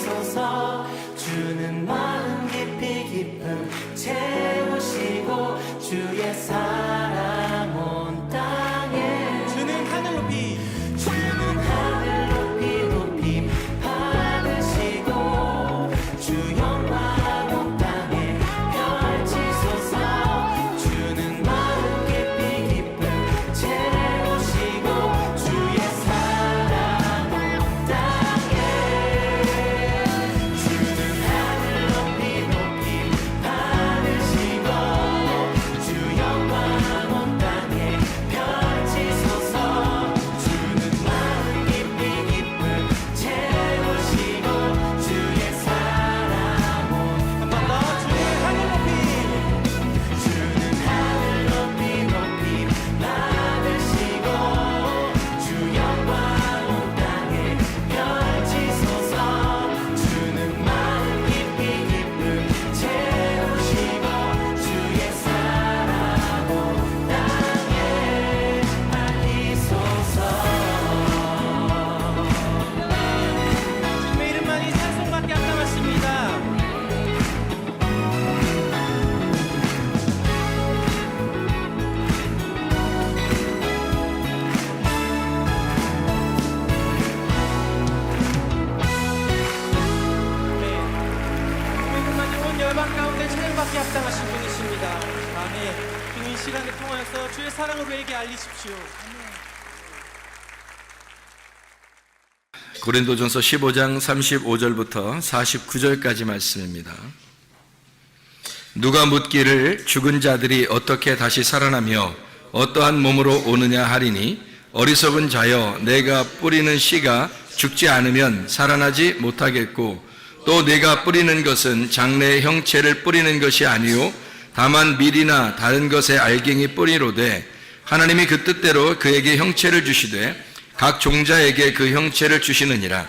가르치소서. 주는 마음 깊이 기쁨 채우시고 주의 사랑 온 땅에. 주는 하늘 높이 주는 하늘 높이 높이 받으시고 주 영광 온 땅에 펼치소서. 주는 마음 깊이 기쁨 채우시고 주의 사랑 온 땅에. 주는 하늘 높이 높이 받으시고 주 영광 온 땅에 펼치소서. 주는 마음 깊이 기쁨 채우시고 주의 사랑 온. 한 번 더. 주는 하늘 높이 주는 하늘 높이 높이 받으시고 주 영광 온 땅에 펼치소서. 주는 마음 깊이 기쁨 채우시고 주의 사랑 온 땅에 알리소서. 주님의 이름만이 찬송받게 합당하십니다. 주님만이 온 열방 가운데 찬양받게 합당하신 분이십니다. 아멘. 주님 이 시간을 통하여서 주의 사랑을 우리에게 알리십시오. 고린도전서 15장 35절부터 49절까지 말씀입니다. 누가 묻기를 죽은 자들이 어떻게 다시 살아나며 어떠한 몸으로 오느냐 하리니 어리석은 자여 내가 뿌리는 씨가 죽지 않으면 살아나지 못하겠고 또 내가 뿌리는 것은 장래의 형체를 뿌리는 것이 아니요 다만 밀이나 다른 것의 알갱이 뿌리로되 하나님이 그 뜻대로 그에게 형체를 주시되 각 종자에게 그 형체를 주시느니라.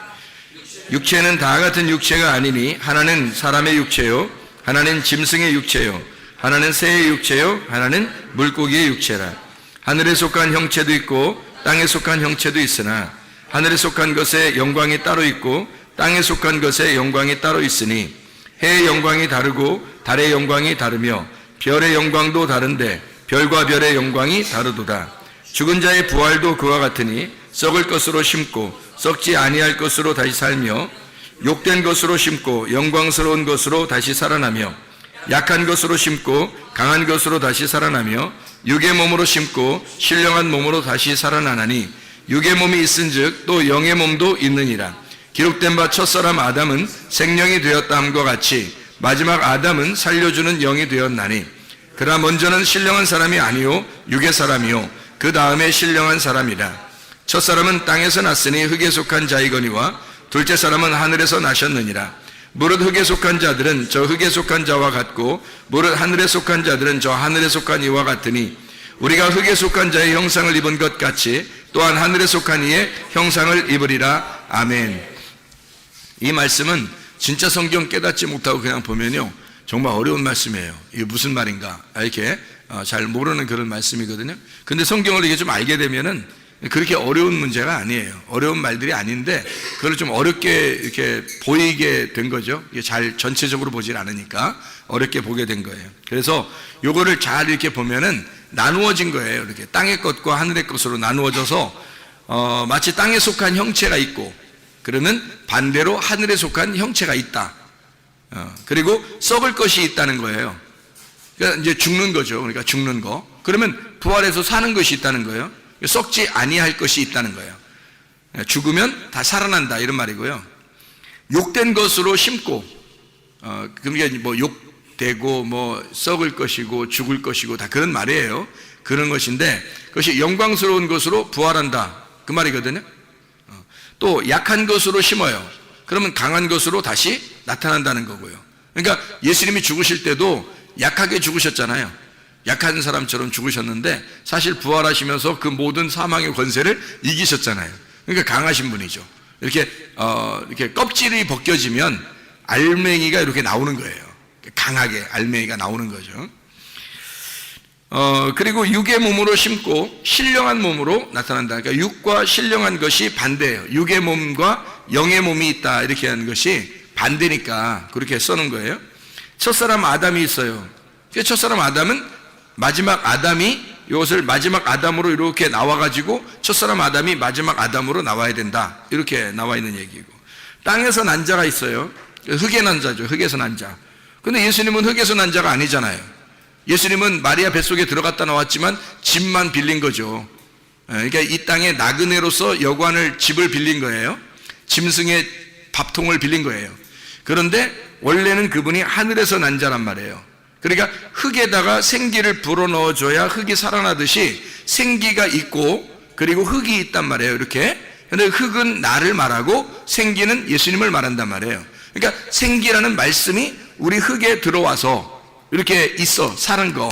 육체는 다 같은 육체가 아니니 하나는 사람의 육체요 하나는 짐승의 육체요 하나는 새의 육체요 하나는 물고기의 육체라. 하늘에 속한 형체도 있고 땅에 속한 형체도 있으나 하늘에 속한 것의 영광이 따로 있고 땅에 속한 것의 영광이 따로 있으니 해의 영광이 다르고 달의 영광이 다르며 별의 영광도 다른데 별과 별의 영광이 다르도다. 죽은 자의 부활도 그와 같으니 썩을 것으로 심고 썩지 아니할 것으로 다시 살며 욕된 것으로 심고 영광스러운 것으로 다시 살아나며 약한 것으로 심고 강한 것으로 다시 살아나며 육의 몸으로 심고 신령한 몸으로 다시 살아나나니 육의 몸이 있은즉 또 영의 몸도 있느니라. 기록된 바 첫사람 아담은 생명이 되었다함과 같이 마지막 아담은 살려주는 영이 되었나니 그러나 먼저는 신령한 사람이 아니요 육의 사람이요 그 다음에 신령한 사람이라. 첫사람은 땅에서 났으니 흙에 속한 자이거니와 둘째 사람은 하늘에서 나셨느니라. 무릇 흙에 속한 자들은 저 흙에 속한 자와 같고 무릇 하늘에 속한 자들은 저 하늘에 속한 이와 같으니 우리가 흙에 속한 자의 형상을 입은 것 같이 또한 하늘에 속한 이의 형상을 입으리라. 아멘. 이 말씀은 진짜 성경 깨닫지 못하고 그냥 보면요 정말 어려운 말씀이에요. 이게 무슨 말인가 이렇게 잘 모르는 그런 말씀이거든요. 근데 성경을 이게 좀 알게 되면은 그렇게 어려운 문제가 아니에요. 어려운 말들이 아닌데 그걸 좀 어렵게 이렇게 보이게 된 거죠. 이게 잘 전체적으로 보질 않으니까 어렵게 보게 된 거예요. 그래서 요거를 잘 이렇게 보면은 나누어진 거예요. 이렇게 땅의 것과 하늘의 것으로 나누어져서 마치 땅에 속한 형체가 있고 그러면 반대로 하늘에 속한 형체가 있다. 그리고 썩을 것이 있다는 거예요. 그러니까 이제 죽는 거죠. 그러니까 죽는 거. 그러면 부활해서 사는 것이 있다는 거예요. 썩지 아니할 것이 있다는 거예요. 죽으면 다 살아난다 이런 말이고요. 욕된 것으로 심고, 그러니까 뭐 욕되고 뭐 썩을 것이고 죽을 것이고 다 그런 말이에요. 그런 것인데 그것이 영광스러운 것으로 부활한다 그 말이거든요. 또 약한 것으로 심어요. 그러면 강한 것으로 다시 나타난다는 거고요. 그러니까 예수님이 죽으실 때도 약하게 죽으셨잖아요. 약한 사람처럼 죽으셨는데 사실 부활하시면서 그 모든 사망의 권세를 이기셨잖아요. 그러니까 강하신 분이죠. 이렇게 껍질이 벗겨지면 알맹이가 이렇게 나오는 거예요. 강하게 알맹이가 나오는 거죠. 그리고 육의 몸으로 심고 신령한 몸으로 나타난다. 그러니까 육과 신령한 것이 반대예요. 육의 몸과 영의 몸이 있다 이렇게 하는 것이 반대니까 그렇게 써놓은 거예요. 첫사람 아담이 있어요. 그 첫사람 아담은 마지막 아담이 이것을 마지막 아담으로 이렇게 나와가지고 첫사람 아담이 마지막 아담으로 나와야 된다. 이렇게 나와 있는 얘기고. 땅에서 난 자가 있어요. 흙의 난 자죠. 흙에서 난 자. 근데 예수님은 흙에서 난 자가 아니잖아요. 예수님은 마리아 뱃속에 들어갔다 나왔지만 집만 빌린 거죠. 그러니까 이 땅에 나그네로서 여관을 집을 빌린 거예요. 짐승의 밥통을 빌린 거예요. 그런데 원래는 그분이 하늘에서 난 자란 말이에요. 그러니까 흙에다가 생기를 불어넣어줘야 흙이 살아나듯이 생기가 있고 그리고 흙이 있단 말이에요. 이렇게. 근데 흙은 나를 말하고 생기는 예수님을 말한단 말이에요. 그러니까 생기라는 말씀이 우리 흙에 들어와서 이렇게 있어 사는 거.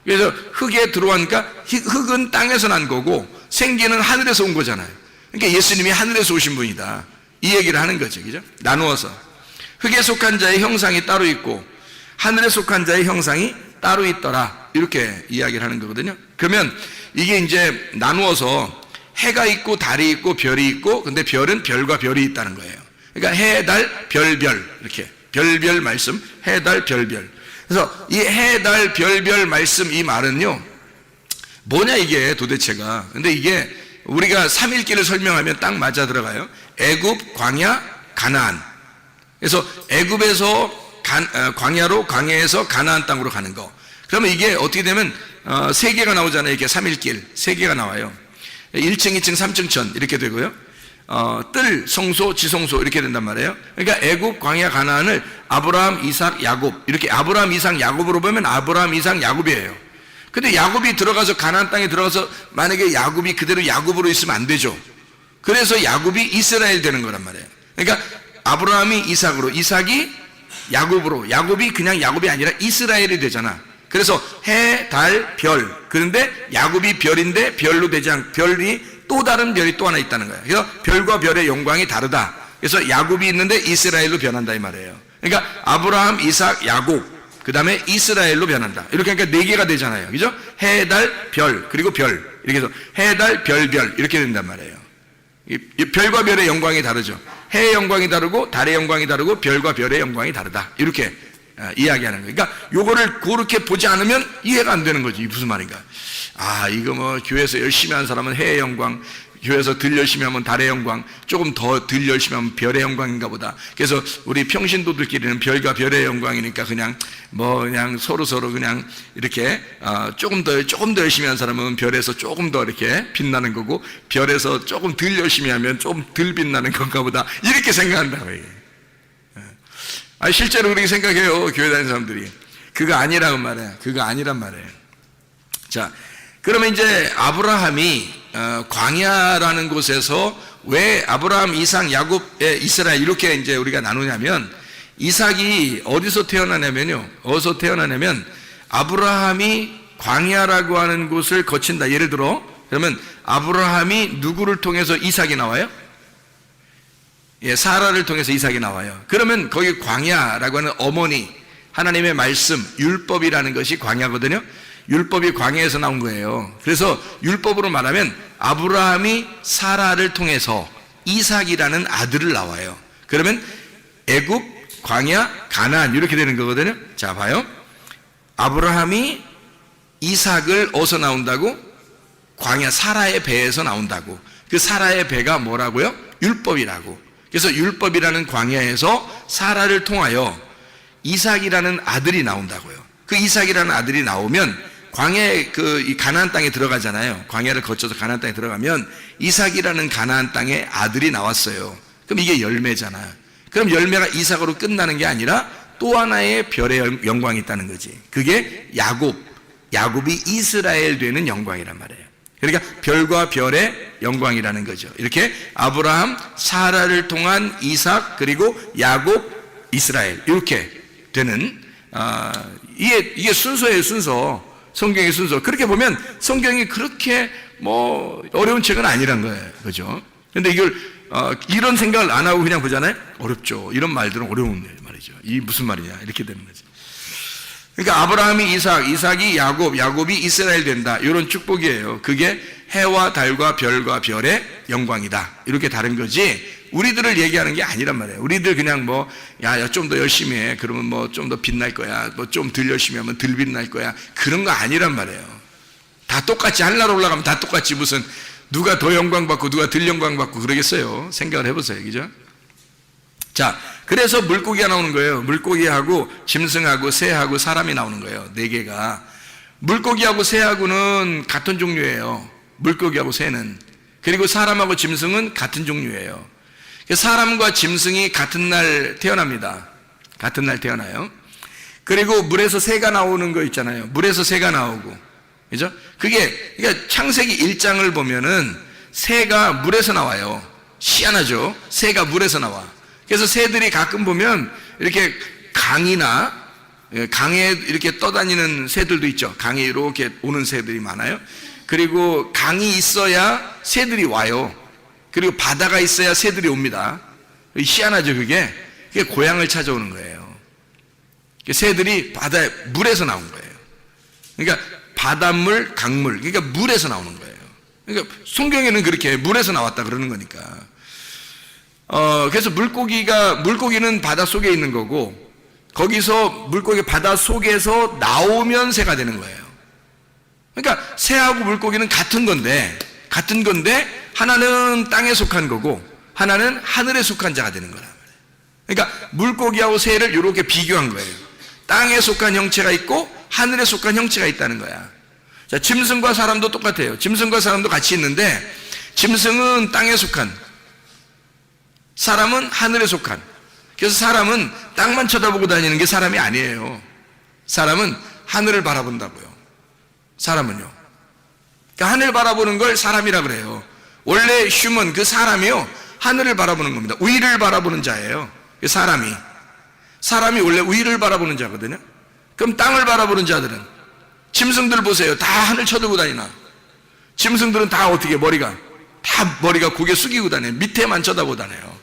그래서 흙에 들어오니까 흙은 땅에서 난 거고 생기는 하늘에서 온 거잖아요. 그러니까 예수님이 하늘에서 오신 분이다. 이 얘기를 하는 거죠. 그죠? 나누어서 흙에 속한 자의 형상이 따로 있고 하늘에 속한 자의 형상이 따로 있더라. 이렇게 이야기를 하는 거거든요. 그러면 이게 이제 나누어서 해가 있고 달이 있고 별이 있고 근데 별은 별과 별이 있다는 거예요. 그러니까 해, 달, 별, 별 이렇게 별별 말씀 해, 달, 별, 별. 그래서 이 해, 달, 별, 별 말씀 이 말은요 뭐냐 이게 도대체가. 근데 이게 우리가 삼일기를 설명하면 딱 맞아 들어가요. 애굽, 광야, 가나안. 그래서 애굽에서 광야로 광야에서 가나안 땅으로 가는 거. 그러면 이게 어떻게 되면 세 개가 나오잖아요. 이렇게 삼일길 세 개가 나와요. 1층, 2층, 3층 천 이렇게 되고요. 뜰, 성소, 지성소 이렇게 된단 말이에요. 그러니까 애굽, 광야, 가나안을 아브라함, 이삭, 야곱 이렇게 아브라함, 이삭, 야곱으로 보면 아브라함, 이삭, 야곱이에요. 근데 야곱이 들어가서 가나안 땅에 들어가서 만약에 야곱이 그대로 야곱으로 있으면 안 되죠. 그래서 야곱이 이스라엘 되는 거란 말이에요. 그러니까 아브라함이 이삭으로, 이삭이 야곱으로, 야곱이 그냥 야곱이 아니라 이스라엘이 되잖아. 그래서 해, 달, 별. 그런데 야곱이 별인데 별로 되지 않고 별이 또 다른 별이 또 하나 있다는 거예요. 그래서 별과 별의 영광이 다르다. 그래서 야곱이 있는데 이스라엘로 변한다 이 말이에요. 그러니까 아브라함, 이삭, 야곱 그 다음에 이스라엘로 변한다. 이렇게 하니까 네 개가 되잖아요. 그죠? 해, 달, 별 그리고 별 이렇게 해서 해, 달, 별, 별 이렇게 된단 말이에요. 이 별과 별의 영광이 다르죠. 해의 영광이 다르고 달의 영광이 다르고 별과 별의 영광이 다르다. 이렇게 이야기하는 거예요. 그러니까 요거를 그렇게 보지 않으면 이해가 안 되는 거지. 무슨 말인가? 아, 이거 뭐 교회에서 열심히 한 사람은 해의 영광, 교회에서 덜 열심히 하면 달의 영광, 조금 더 덜 열심히 하면 별의 영광인가 보다. 그래서 우리 평신도들끼리는 별과 별의 영광이니까 그냥 서로 그냥 이렇게 조금 더 열심히 한 사람은 별에서 조금 더 이렇게 빛나는 거고 별에서 조금 덜 열심히 하면 조금 덜 빛나는 건가 보다. 이렇게 생각한다고 얘기해요. 실제로 그렇게 생각해요. 교회 다니는 사람들이. 그거 아니라고 말해요. 그거 아니란 말이에요. 자, 그러면 이제 아브라함이 광야라는 곳에서 왜 아브라함, 이삭, 야곱, 이스라엘 이렇게 이제 우리가 나누냐면 이삭이 어디서 태어나냐면요. 어디서 태어나냐면 아브라함이 광야라고 하는 곳을 거친다. 예를 들어 그러면 아브라함이 누구를 통해서 이삭이 나와요? 사라를 통해서 이삭이 나와요. 그러면 거기 광야라고 하는 어머니 하나님의 말씀 율법이라는 것이 광야거든요. 율법이 광야에서 나온 거예요. 그래서 율법으로 말하면 아브라함이 사라를 통해서 이삭이라는 아들을 낳아요. 그러면 애굽, 광야, 가나안 이렇게 되는 거거든요. 자, 봐요. 아브라함이 이삭을 어디서 나온다고? 광야 사라의 배에서 나온다고. 그 사라의 배가 뭐라고요? 율법이라고. 그래서 율법이라는 광야에서 사라를 통하여 이삭이라는 아들이 나온다고요. 그 이삭이라는 아들이 나오면 광야에 이 가나안 땅에 들어가잖아요. 광야를 거쳐서 가나안 땅에 들어가면 이삭이라는 가나안 땅에 아들이 나왔어요. 그럼 이게 열매잖아요. 그럼 열매가 이삭으로 끝나는 게 아니라 또 하나의 별의 영광이 있다는 거지. 그게 야곱이 이스라엘 되는 영광이란 말이에요. 그러니까 별과 별의 영광이라는 거죠. 이렇게 아브라함, 사라를 통한 이삭, 그리고 야곱, 이스라엘 이렇게 되는 이게 순서예요. 순서. 성경의 순서. 그렇게 보면 성경이 그렇게 어려운 책은 아니란 거예요. 그죠? 근데 이걸 이런 생각을 안 하고 그냥 보잖아요. 어렵죠. 이런 말들은 어려운 말이죠. 이 무슨 말이냐 이렇게 되는 거죠. 그러니까 아브라함이 이삭, 이삭이 야곱, 야곱이 이스라엘 된다. 이런 축복이에요. 그게 해와 달과 별과 별의 영광이다. 이렇게 다른 거지 우리들을 얘기하는 게 아니란 말이에요. 우리들 그냥 뭐, 야, 좀 더 열심히 해. 그러면 뭐 좀 더 빛날 거야. 뭐 좀 덜 열심히 하면 덜 빛날 거야. 그런 거 아니란 말이에요. 다 똑같이 하늘나라 올라가면 다 똑같이 무슨 누가 더 영광 받고 누가 덜 영광 받고 그러겠어요. 생각을 해보세요. 그죠? 자, 그래서 물고기가 나오는 거예요. 물고기하고 짐승하고 새하고 사람이 나오는 거예요. 네 개가. 물고기하고 새하고는 같은 종류예요. 물고기하고 새는. 그리고 사람하고 짐승은 같은 종류예요. 사람과 짐승이 같은 날 태어납니다. 같은 날 태어나요. 그리고 물에서 새가 나오는 거 있잖아요. 물에서 새가 나오고. 그죠? 그러니까 창세기 1장을 보면은 새가 물에서 나와요. 희한하죠? 새가 물에서 나와. 그래서 새들이 가끔 보면 이렇게 강이나 강에 이렇게 떠다니는 새들도 있죠. 강에 이렇게 오는 새들이 많아요. 그리고 강이 있어야 새들이 와요. 그리고 바다가 있어야 새들이 옵니다. 희한하죠, 그게? 그게 고향을 찾아오는 거예요. 새들이 바다에, 물에서 나온 거예요. 그러니까 바닷물, 강물, 그러니까 물에서 나오는 거예요. 그러니까 성경에는 그렇게 물에서 나왔다 그러는 거니까. 그래서 물고기는 바다 속에 있는 거고, 거기서 물고기 바다 속에서 나오면 새가 되는 거예요. 그러니까 새하고 물고기는 같은 건데 하나는 땅에 속한 거고 하나는 하늘에 속한 자가 되는 거란 말이에요. 그러니까 물고기하고 새를 이렇게 비교한 거예요. 땅에 속한 형체가 있고 하늘에 속한 형체가 있다는 거야. 자, 짐승과 사람도 똑같아요. 짐승과 사람도 같이 있는데 짐승은 땅에 속한, 사람은 하늘에 속한. 그래서 사람은 땅만 쳐다보고 다니는 게 사람이 아니에요. 사람은 하늘을 바라본다고요. 사람은요. 그러니까 하늘 바라보는 걸 사람이라 그래요. 원래 휴먼, 그 사람이요, 하늘을 바라보는 겁니다. 위를 바라보는 자예요. 사람이 원래 위를 바라보는 자거든요. 그럼 땅을 바라보는 자들은, 짐승들 보세요. 다 하늘 쳐들고 다니나? 짐승들은 다 어떻게 머리가 고개 숙이고 다녀요. 밑에만 쳐다보고 다녀요.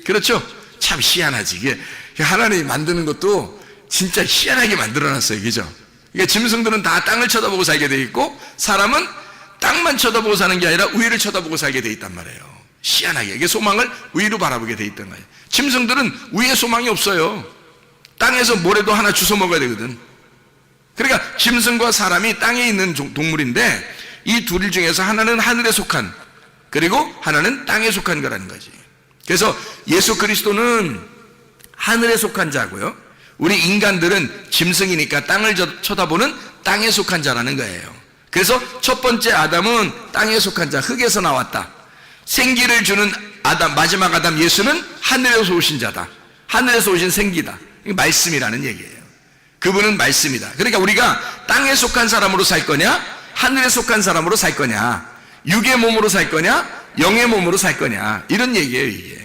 그렇죠? 참 희한하지. 이게 하나님이 만드는 것도 진짜 희한하게 만들어놨어요. 그죠? 그러니까 짐승들은 다 땅을 쳐다보고 살게 돼 있고 사람은 땅만 쳐다보고 사는 게 아니라 위를 쳐다보고 살게 돼 있단 말이에요. 희한하게. 이게 소망을 위로 바라보게 돼 있던 거예요. 짐승들은 위에 소망이 없어요. 땅에서 뭐라도 하나 주워 먹어야 되거든. 그러니까 짐승과 사람이 땅에 있는 동물인데 이 둘 중에서 하나는 하늘에 속한, 그리고 하나는 땅에 속한 거라는 거지. 그래서 예수 그리스도는 하늘에 속한 자고요, 우리 인간들은 짐승이니까 땅을 쳐다보는 땅에 속한 자라는 거예요. 그래서 첫 번째 아담은 땅에 속한 자, 흙에서 나왔다. 생기를 주는 아담, 마지막 아담 예수는 하늘에서 오신 자다. 하늘에서 오신 생기다. 이게 말씀이라는 얘기예요. 그분은 말씀이다. 그러니까 우리가 땅에 속한 사람으로 살 거냐, 하늘에 속한 사람으로 살 거냐, 육의 몸으로 살 거냐, 영의 몸으로 살 거냐, 이런 얘기예요, 이게.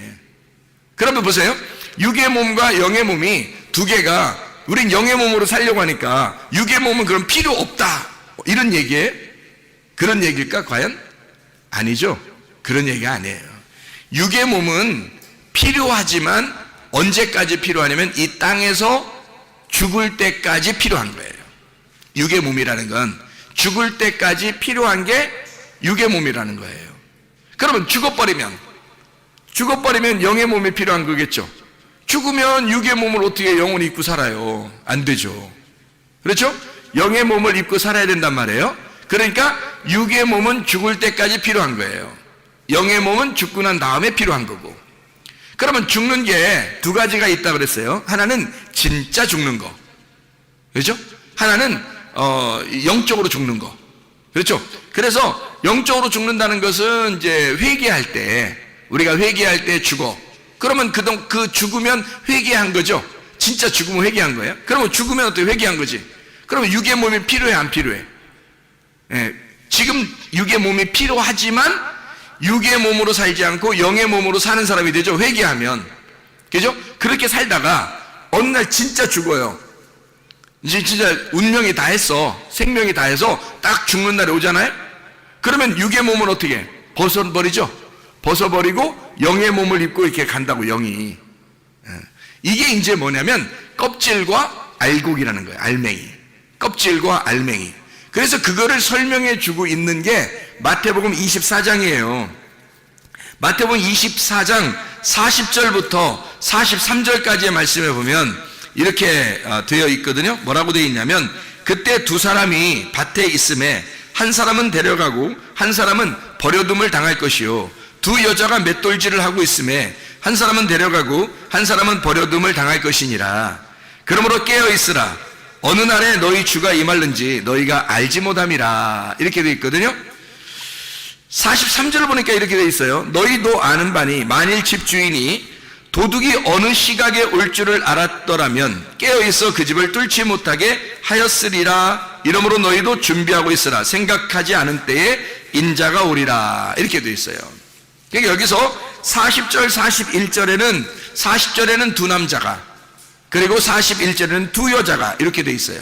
그러면 보세요. 육의 몸과 영의 몸이 두 개가, 우린 영의 몸으로 살려고 하니까 육의 몸은 그럼 필요 없다, 이런 얘기예요? 그런 얘기일까 과연? 아니죠. 그런 얘기가 아니에요. 육의 몸은 필요하지만 언제까지 필요하냐면 이 땅에서 죽을 때까지 필요한 거예요. 육의 몸이라는 건 죽을 때까지 필요한 게 육의 몸이라는 거예요. 그러면 죽어버리면 영의 몸이 필요한 거겠죠. 죽으면 육의 몸을 어떻게 영원히 입고 살아요? 안 되죠. 그렇죠? 영의 몸을 입고 살아야 된단 말이에요. 그러니까 육의 몸은 죽을 때까지 필요한 거예요. 영의 몸은 죽고 난 다음에 필요한 거고. 그러면 죽는 게 두 가지가 있다 그랬어요. 하나는 진짜 죽는 거, 그렇죠? 하나는 영적으로 죽는 거, 그렇죠? 그래서 영적으로 죽는다는 것은 이제 회개할 때, 우리가 회개할 때 죽어. 그러면 그 죽으면 회개한 거죠. 진짜 죽으면 회개한 거예요. 그러면 죽으면 어떻게 회개한 거지? 그러면 육의 몸이 필요해, 안 필요해? 예, 지금 육의 몸이 필요하지만 육의 몸으로 살지 않고 영의 몸으로 사는 사람이 되죠. 회개하면. 그죠? 그렇게 살다가 어느 날 진짜 죽어요. 이제 진짜 운명이 다 했어. 생명이 다 해서 딱 죽는 날이 오잖아요. 그러면 육의 몸은 어떻게 해? 벗어버리죠. 벗어버리고 영의 몸을 입고 이렇게 간다고, 영이. 이게 이제 뭐냐면 껍질과 알곡이라는 거예요. 알맹이. 껍질과 알맹이. 그래서 그거를 설명해 주고 있는 게 마태복음 24장이에요. 마태복음 24장 40절부터 43절까지의 말씀에 보면 이렇게 되어 있거든요. 뭐라고 되어 있냐면, 그때 두 사람이 밭에 있음에 한 사람은 데려가고 한 사람은 버려둠을 당할 것이요, 두 여자가 맷돌질을 하고 있음에 한 사람은 데려가고 한 사람은 버려둠을 당할 것이니라. 그러므로 깨어 있으라. 어느 날에 너희 주가 임할는지 너희가 알지 못함이라. 이렇게 되어 있거든요. 43절을 보니까 이렇게 되어 있어요. 너희도 아는 바니 만일 집주인이 도둑이 어느 시각에 올 줄을 알았더라면 깨어있어 그 집을 뚫지 못하게 하였으리라. 이러므로 너희도 준비하고 있으라. 생각하지 않은 때에 인자가 오리라. 이렇게 되어 있어요. 그러니까 여기서 40절 41절에는 40절에는 두 남자가, 그리고 41절에는 두 여자가 이렇게 되어 있어요.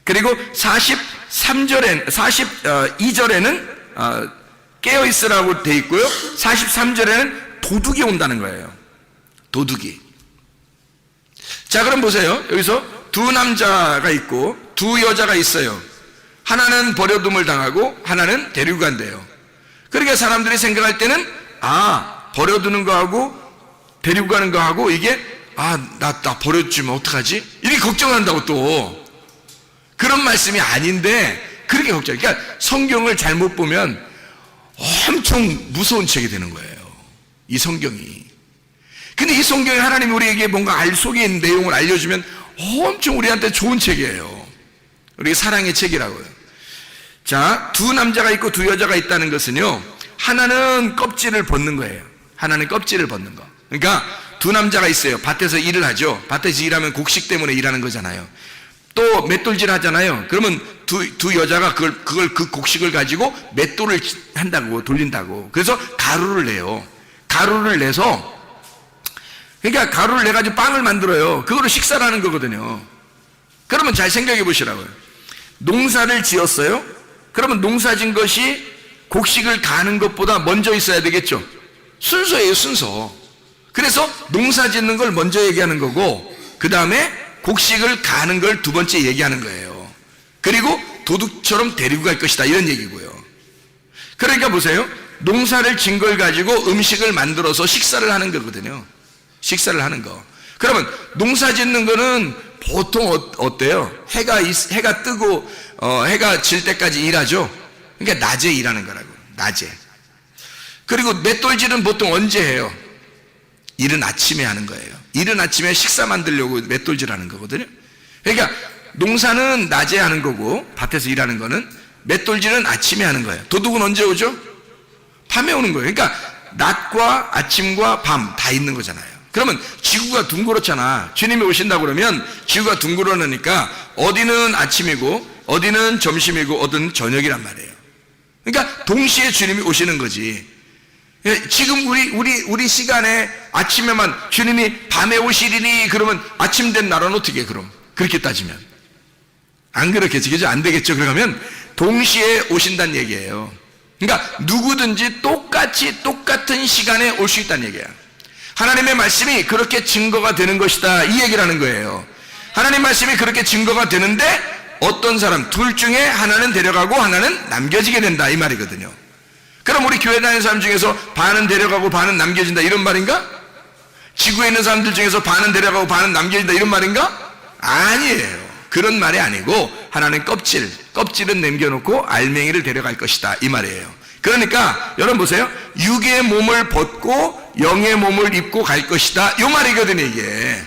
그리고 42절에는 깨어있으라고 되어 있고요, 43절에는 도둑이 온다는 거예요. 도둑이. 자, 그럼 보세요. 여기서 두 남자가 있고 두 여자가 있어요. 하나는 버려둠을 당하고 하나는 데리고 간대요. 그러니까 사람들이 생각할 때는 버려두는 거하고 데리고 가는 거하고 이게 나 버려주면 어떡하지? 이렇게 걱정한다고 또. 그런 말씀이 아닌데 그렇게 걱정. 그러니까 성경을 잘못 보면 엄청 무서운 책이 되는 거예요, 이 성경이. 근데 이 성경에 하나님이 우리에게 뭔가 속에 있는 내용을 알려주면 엄청 우리한테 좋은 책이에요. 우리 사랑의 책이라고요. 자, 두 남자가 있고 두 여자가 있다는 것은요, 하나는 껍질을 벗는 거예요. 하나는 껍질을 벗는 거. 그러니까 두 남자가 있어요. 밭에서 일을 하죠. 밭에서 일하면 곡식 때문에 일하는 거잖아요. 또 맷돌질 하잖아요. 그러면 두 여자가 그 곡식을 가지고 맷돌을 한다고, 돌린다고. 그래서 가루를 내요. 가루를 내서, 그러니까 가루를 내가지고 빵을 만들어요. 그거로 식사를 하는 거거든요. 그러면 잘 생각해 보시라고요. 농사를 지었어요. 그러면 농사 진 것이 곡식을 가는 것보다 먼저 있어야 되겠죠. 순서예요, 순서. 그래서 농사 짓는 걸 먼저 얘기하는 거고, 그 다음에 곡식을 가는 걸 두 번째 얘기하는 거예요. 그리고 도둑처럼 데리고 갈 것이다, 이런 얘기고요. 그러니까 보세요. 농사를 진 걸 가지고 음식을 만들어서 식사를 하는 거거든요. 식사를 하는 거. 그러면 농사 짓는 거는 보통 어때요? 해가 뜨고 해가 질 때까지 일하죠. 그러니까 낮에 일하는 거라고. 낮에. 그리고 맷돌질은 보통 언제 해요? 이른 아침에 하는 거예요. 이른 아침에 식사 만들려고 맷돌질 하는 거거든요. 그러니까 농사는 낮에 하는 거고, 밭에서 일하는 거는, 맷돌질은 아침에 하는 거예요. 도둑은 언제 오죠? 밤에 오는 거예요. 그러니까 낮과 아침과 밤 다 있는 거잖아요. 그러면 지구가 둥그렇잖아. 주님이 오신다고 그러면 지구가 둥그러니까 어디는 아침이고 어디는 점심이고 어디는 저녁이란 말이에요. 그러니까 동시에 주님이 오시는 거지. 지금 우리 시간에 아침에만 주님이 밤에 오시리니 그러면 아침 된 나라는 어떻게 해, 그럼? 그렇게 따지면 안 그렇겠지, 그죠? 안 되겠죠. 그러면 동시에 오신다는 얘기예요. 그러니까 누구든지 똑같은 시간에 올 수 있다는 얘기야. 하나님의 말씀이 그렇게 증거가 되는 것이다, 이 얘기를 하는 거예요. 하나님 말씀이 그렇게 증거가 되는데 어떤 사람 둘 중에 하나는 데려가고 하나는 남겨지게 된다, 이 말이거든요. 그럼 우리 교회 다니는 사람 중에서 반은 데려가고 반은 남겨진다, 이런 말인가? 지구에 있는 사람들 중에서 반은 데려가고 반은 남겨진다, 이런 말인가? 아니에요. 그런 말이 아니고 하나는 껍질은 남겨놓고 알맹이를 데려갈 것이다, 이 말이에요. 그러니까 여러분 보세요. 육의 몸을 벗고 영의 몸을 입고 갈 것이다, 이 말이거든요, 이게.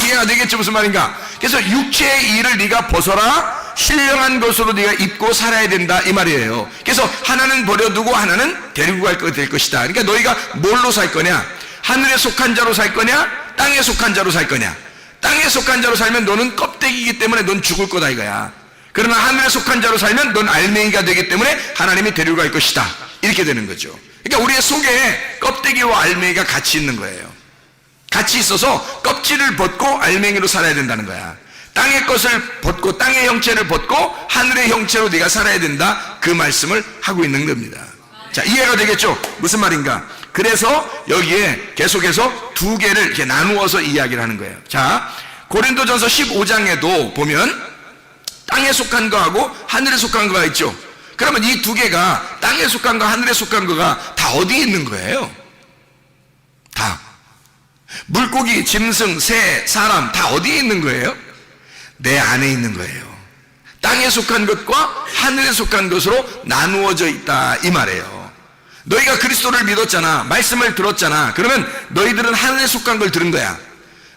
이해가 되겠죠, 무슨 말인가? 그래서 육체의 일을 네가 벗어라, 신령한 것으로 네가 입고 살아야 된다, 이 말이에요. 그래서 하나는 버려두고 하나는 데리고 될 것이다. 그러니까 너희가 뭘로 살 거냐? 하늘에 속한 자로 살 거냐? 땅에 속한 자로 살 거냐? 땅에 속한 자로 살면 너는 껍데기이기 때문에 넌 죽을 거다, 이거야. 그러나 하늘에 속한 자로 살면 넌 알맹이가 되기 때문에 하나님이 데리고 갈 것이다, 이렇게 되는 거죠. 그러니까 우리의 속에 껍데기와 알맹이가 같이 있는 거예요. 같이 있어서 껍질을 벗고 알맹이로 살아야 된다는 거야. 땅의 것을 벗고 땅의 형체를 벗고 하늘의 형체로 네가 살아야 된다, 그 말씀을 하고 있는 겁니다. 자, 이해가 되겠죠? 무슨 말인가? 그래서 여기에 계속해서 두 개를 이렇게 나누어서 이야기를 하는 거예요. 자, 고린도전서 15장에도 보면 땅에 속한 거하고 하늘에 속한 거가 있죠. 그러면 이 두 개가 땅에 속한 거 하늘에 속한 거가 다 어디에 있는 거예요? 다 물고기, 짐승, 새, 사람 다 어디에 있는 거예요? 내 안에 있는 거예요. 땅에 속한 것과 하늘에 속한 것으로 나누어져 있다 이 말이에요. 너희가 그리스도를 믿었잖아, 말씀을 들었잖아. 그러면 너희들은 하늘에 속한 걸 들은 거야.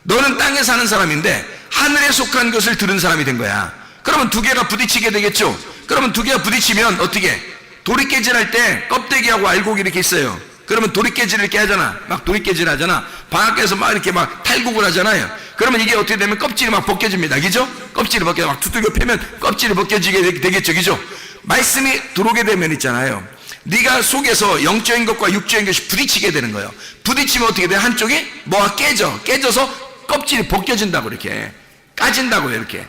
너는 땅에 사는 사람인데 하늘에 속한 것을 들은 사람이 된 거야. 그러면 두 개가 부딪히게 되겠죠. 그러면 두 개가 부딪히면 어떻게? 도리깨질할 때 껍데기하고 알곡이 이렇게 있어요. 그러면 도리깨질을 이렇게 하잖아. 막 도리깨질 하잖아. 방학에서 막 이렇게 막 탈곡을 하잖아요. 그러면 이게 어떻게 되면 껍질이 막 벗겨집니다. 그죠? 껍질이 벗겨, 막 두들겨 패면 껍질이 벗겨지게 되겠죠. 그죠? 말씀이 들어오게 되면 있잖아요. 네가 속에서 영적인 것과 육적인 것이 부딪히게 되는 거예요. 부딪히면 어떻게 돼? 한쪽이 뭐가 깨져서 껍질이 벗겨진다고, 이렇게 까진다고요. 이렇게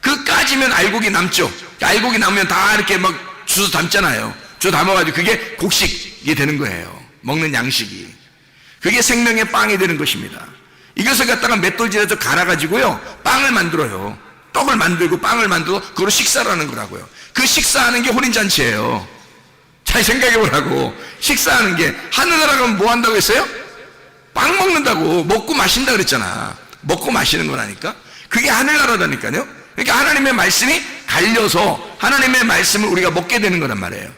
그 까지면 알곡이 남죠. 알곡이 남으면 다 이렇게 막 주워 담잖아요. 주워 담아가지고 그게 곡식이 되는 거예요. 먹는 양식이. 그게 생명의 빵이 되는 것입니다. 이것을 갖다가 맷돌질해서 갈아가지고요 빵을 만들어요. 떡을 만들고 빵을 만들어 그걸로 식사를 하는 거라고요. 그 식사하는 게 혼인잔치예요. 잘 생각해 보라고. 식사하는 게, 하늘나라 가면 뭐 한다고 했어요? 빵 먹는다고. 먹고 마신다 그랬잖아. 먹고 마시는 거라니까. 그게 하늘나라다니까요. 그러니까 하나님의 말씀이 갈려서 하나님의 말씀을 우리가 먹게 되는 거란 말이에요.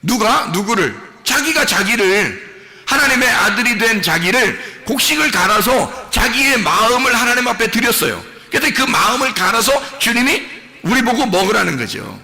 누가? 누구를? 자기가 자기를, 하나님의 아들이 된 자기를 곡식을 갈아서 자기의 마음을 하나님 앞에 드렸어요. 그래서 그 마음을 갈아서 주님이 우리 보고 먹으라는 거죠.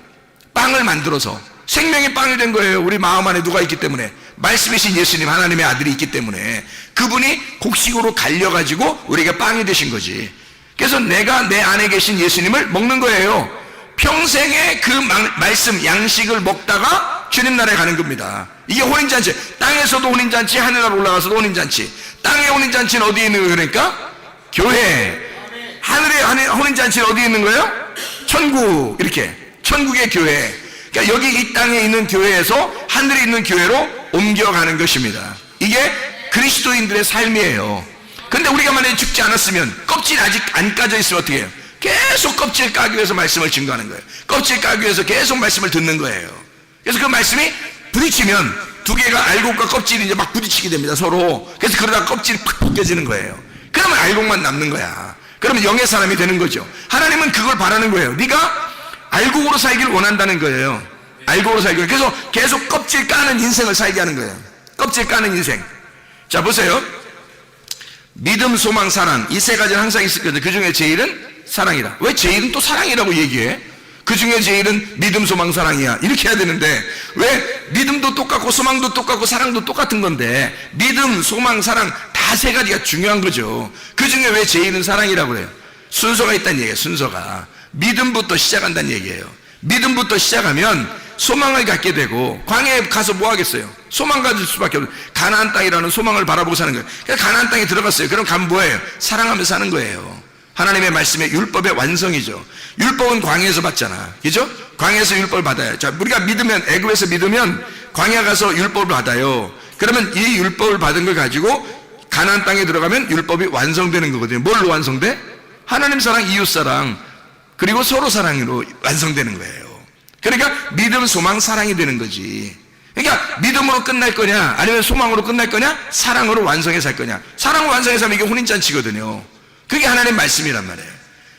빵을 만들어서 생명의 빵이 된 거예요. 우리 마음 안에 누가 있기 때문에, 말씀이신 예수님, 하나님의 아들이 있기 때문에 그분이 곡식으로 갈려가지고 우리가 빵이 되신 거지. 그래서 내가 내 안에 계신 예수님을 먹는 거예요. 평생에 그 말씀, 양식을 먹다가 주님 나라에 가는 겁니다. 이게 혼인잔치. 땅에서도 혼인잔치, 하늘나라 올라가서도 혼인잔치. 땅의 혼인잔치는 어디에 있는 거예요? 그러니까 교회. 하늘의 혼인잔치는 어디에 있는 거예요? 천국. 이렇게 천국의 교회. 그러니까 여기 이 땅에 있는 교회에서 하늘에 있는 교회로 옮겨가는 것입니다. 이게 그리스도인들의 삶이에요. 근데 우리가 만약에 죽지 않았으면, 껍질이 아직 안 까져 있으면 어떻게 해요? 계속 껍질 까기 위해서 말씀을 증거하는 거예요. 껍질 까기 위해서 계속 말씀을 듣는 거예요. 그래서 그 말씀이 부딪히면 두 개가 알곡과 껍질이 이제 막 부딪히게 됩니다, 서로. 그래서 그러다가 껍질이 팍 벗겨지는 거예요. 그러면 알곡만 남는 거야. 그러면 영의 사람이 되는 거죠. 하나님은 그걸 바라는 거예요. 네가 알곡으로 살기를 원한다는 거예요. 알곡으로 살기를. 그래서 계속 껍질 까는 인생을 살게 하는 거예요. 껍질 까는 인생. 자, 보세요. 믿음, 소망, 사랑, 이 세 가지는 항상 있을 거예요. 그 중에 제일은 사랑이다. 왜 제일은 또 사랑이라고 얘기해? 그 중에 제일은 믿음, 소망, 사랑이야. 이렇게 해야 되는데 왜 믿음도 똑같고 소망도 똑같고 사랑도 똑같은 건데 믿음, 소망, 사랑 다 세 가지가 중요한 거죠. 그 중에 왜 제일은 사랑이라고 그래요? 순서가 있다는 얘기예요. 순서가. 믿음부터 시작한다는 얘기예요. 믿음부터 시작하면 소망을 갖게 되고, 광야에 가서 뭐 하겠어요? 소망 가질 수밖에 없어요. 가나안 땅이라는 소망을 바라보고 사는 거예요. 그러니까 가나안 땅에 들어갔어요. 그럼 가면 뭐예요? 사랑하며 사는 거예요. 하나님의 말씀의 율법의 완성이죠. 율법은 광야에서 받잖아. 그죠? 광야에서 율법을 받아요. 자, 우리가 믿으면, 애굽에서 믿으면 광야 가서 율법을 받아요. 그러면 이 율법을 받은 걸 가지고 가나안 땅에 들어가면 율법이 완성되는 거거든요. 뭘로 완성돼? 하나님 사랑, 이웃 사랑, 그리고 서로 사랑으로 완성되는 거예요. 그러니까 믿음, 소망, 사랑이 되는 거지. 그러니까 믿음으로 끝날 거냐, 아니면 소망으로 끝날 거냐, 사랑으로 완성해서 할 거냐. 사랑으로 완성해서 하면 이게 혼인잔치거든요. 그게 하나님 말씀이란 말이에요.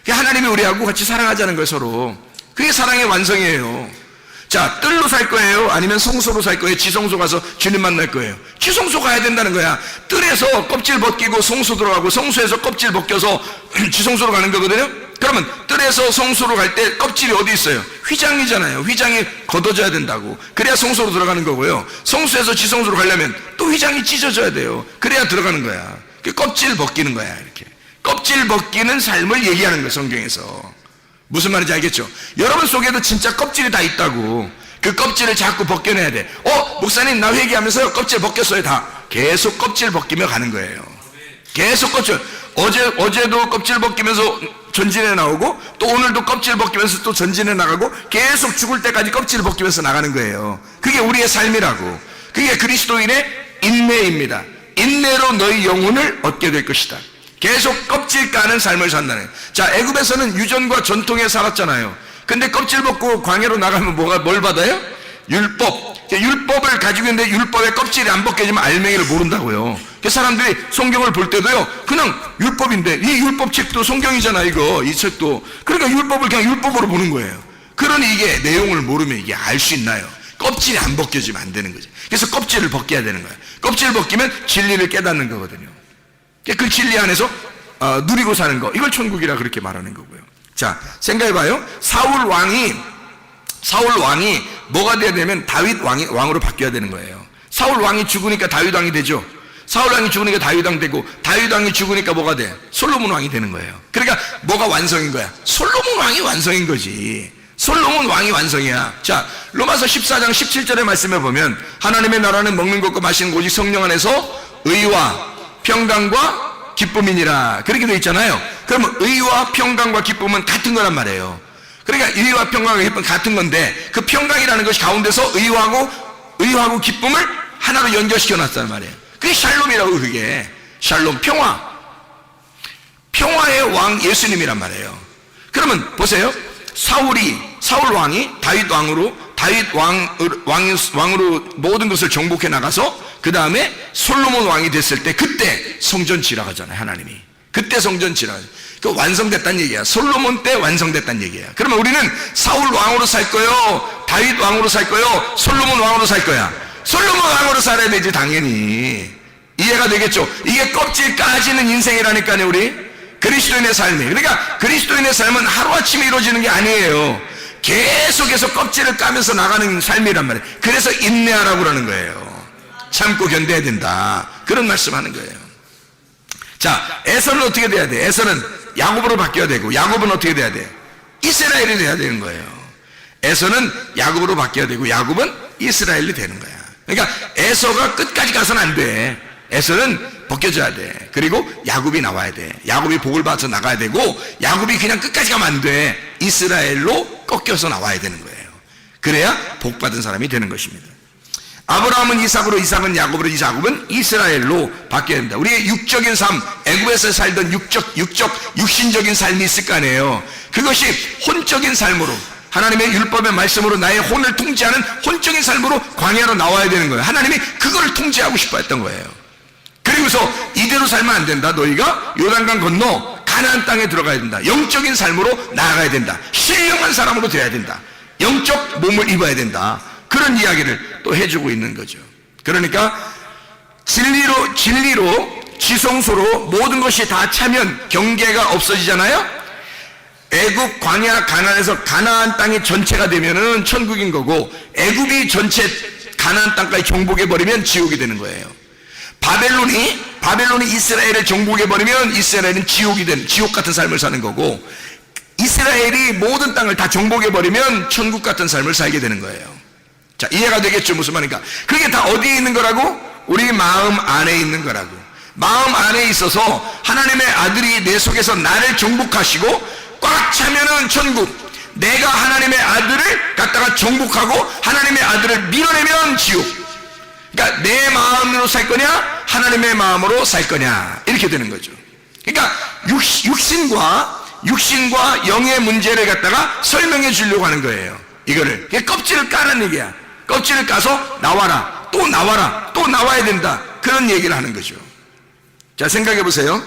하나님이 우리하고 같이 사랑하자는 거예요, 서로. 그게 사랑의 완성이에요. 자, 뜰로 살 거예요? 아니면 성소로 살 거예요? 지성소 가서 주님 만날 거예요? 지성소 가야 된다는 거야. 뜰에서 껍질 벗기고 성소 들어가고, 성소에서 껍질 벗겨서 지성소로 가는 거거든요. 그러면 뜰에서 성소로 갈 때 껍질이 어디 있어요? 휘장이잖아요. 휘장이 걷어져야 된다고. 그래야 성소로 들어가는 거고요. 성소에서 지성소로 가려면 또 휘장이 찢어져야 돼요. 그래야 들어가는 거야. 껍질 벗기는 거야, 이렇게. 껍질 벗기는 삶을 얘기하는 거예요, 성경에서. 무슨 말인지 알겠죠? 여러분 속에도 진짜 껍질이 다 있다고. 그 껍질을 자꾸 벗겨내야 돼. 목사님, 나 회개하면서 껍질 벗겼어요, 다. 계속 껍질 벗기며 가는 거예요. 계속 껍질. 어제도 껍질 벗기면서 전진해 나오고, 또 오늘도 껍질 벗기면서 또 전진해 나가고, 계속 죽을 때까지 껍질을 벗기면서 나가는 거예요. 그게 우리의 삶이라고. 그게 그리스도인의 인내입니다. 인내로 너희 영혼을 얻게 될 것이다. 계속 껍질 까는 삶을 산다는 거예요. 자, 애굽에서는 유전과 전통에 살았잖아요. 근데 껍질 벗고 광야로 나가면 뭘 받아요? 율법을 가지고 있는데 율법의 껍질이 안 벗겨지면 알맹이를 모른다고요. 그 사람들이 성경을 볼 때도요, 그냥 율법인데, 이 율법책도 성경이잖아, 이 책도. 그러니까 율법을 그냥 율법으로 보는 거예요. 그러니 이게 내용을 모르면 이게 알 수 있나요? 껍질이 안 벗겨지면 안 되는 거죠. 그래서 껍질을 벗겨야 되는 거예요. 껍질을 벗기면 진리를 깨닫는 거거든요. 그 진리 안에서 누리고 사는 거, 이걸 천국이라 그렇게 말하는 거고요. 자, 생각해봐요. 사울 왕이 뭐가 돼야 되면 다윗 왕으로 바뀌어야 되는 거예요. 사울 왕이 죽으니까 다윗 왕이 되죠. 사울 왕이 죽으니까 다윗 왕 되고, 다윗 왕이 죽으니까 뭐가 돼? 솔로몬 왕이 되는 거예요. 그러니까 뭐가 완성인 거야? 솔로몬 왕이 완성인 거지. 솔로몬 왕이 완성이야. 자, 로마서 14장 17절의 말씀에 보면 하나님의 나라는 먹는 것과 마시는 것 오직 성령 안에서 의와 평강과 기쁨이니라, 그렇게 되어 있잖아요. 그러면 의와 평강과 기쁨은 같은 거란 말이에요. 그러니까 의와 평강과 기쁨은 같은 건데, 그 평강이라는 것이 가운데서 의하고 기쁨을 하나로 연결시켜 놨단 말이에요. 그게 샬롬이라고. 그게 샬롬, 평화의 왕 예수님이란 말이에요. 그러면 보세요. 사울 왕이 다윗 왕으로 모든 것을 정복해 나가서 그 다음에 솔로몬 왕이 됐을 때, 그때 성전 지나가잖아요. 하나님이 그때 성전 지나가, 그 완성됐다는 얘기야. 솔로몬 때 완성됐다는 얘기야. 그러면 우리는 사울 왕으로 살 거요, 다윗 왕으로 살 거요, 솔로몬 왕으로 살 거야? 솔로몬 왕으로 살아야 되지, 당연히. 이해가 되겠죠? 이게 껍질 까지는 인생이라니까요. 우리 그리스도인의 삶이. 그러니까 그리스도인의 삶은 하루아침에 이루어지는 게 아니에요. 계속해서 껍질을 까면서 나가는 삶이란 말이에요. 그래서 인내하라고 그러는 거예요. 참고 견뎌야 된다, 그런 말씀하는 거예요. 자, 에서는 어떻게 돼야 돼? 에서는 야곱으로 바뀌어야 되고, 야곱은 어떻게 돼야 돼? 이스라엘이 돼야 되는 거예요. 에서는 야곱으로 바뀌어야 되고, 야곱은 이스라엘이 되는 거야. 그러니까 에서가 끝까지 가서는 안 돼. 에서는 벗겨져야 돼. 그리고 야곱이 나와야 돼. 야곱이 복을 받아서 나가야 되고, 야곱이 그냥 끝까지 가면 안 돼. 이스라엘로 꺾여서 나와야 되는 거예요. 그래야 복 받은 사람이 되는 것입니다. 아브라함은 이삭으로, 이삭은 야곱으로, 야곱은 이스라엘로 바뀌어야 됩니다. 우리의 육적인 삶, 애굽에서 살던 육신적인 삶이 있을 거 아니에요. 그것이 혼적인 삶으로, 하나님의 율법의 말씀으로 나의 혼을 통제하는 혼적인 삶으로 광야로 나와야 되는 거예요. 하나님이 그걸 통제하고 싶어 했던 거예요. 그리고서 이대로 살면 안 된다. 너희가 요단강 건너 가나안 땅에 들어가야 된다. 영적인 삶으로 나아가야 된다. 신령한 사람으로 되어야 된다. 영적 몸을 입어야 된다. 그런 이야기를 또 해주고 있는 거죠. 그러니까 진리로 지성소로 모든 것이 다 차면 경계가 없어지잖아요. 애굽 광야 가나안에서 가나안 땅이 전체가 되면은 천국인 거고, 애굽이 전체 가나안 땅까지 정복해 버리면 지옥이 되는 거예요. 바벨론이 이스라엘을 정복해 버리면 이스라엘은 지옥 같은 삶을 사는 거고, 이스라엘이 모든 땅을 다 정복해 버리면 천국 같은 삶을 살게 되는 거예요. 자, 이해가 되겠죠? 무슨 말인가? 그게 다 어디에 있는 거라고? 우리 마음 안에 있는 거라고. 마음 안에 있어서 하나님의 아들이 내 속에서 나를 정복하시고, 꽉 차면은 천국. 내가 하나님의 아들을 갖다가 정복하고 하나님의 아들을 밀어내면 지옥. 그러니까 내 마음으로 살 거냐, 하나님의 마음으로 살 거냐, 이렇게 되는 거죠. 그러니까 육신과 영의 문제를 갖다가 설명해 주려고 하는 거예요. 이거를 껍질을 까라는 얘기야. 껍질을 까서 나와라, 또 나와라, 또 나와야 된다, 그런 얘기를 하는 거죠. 자, 생각해 보세요.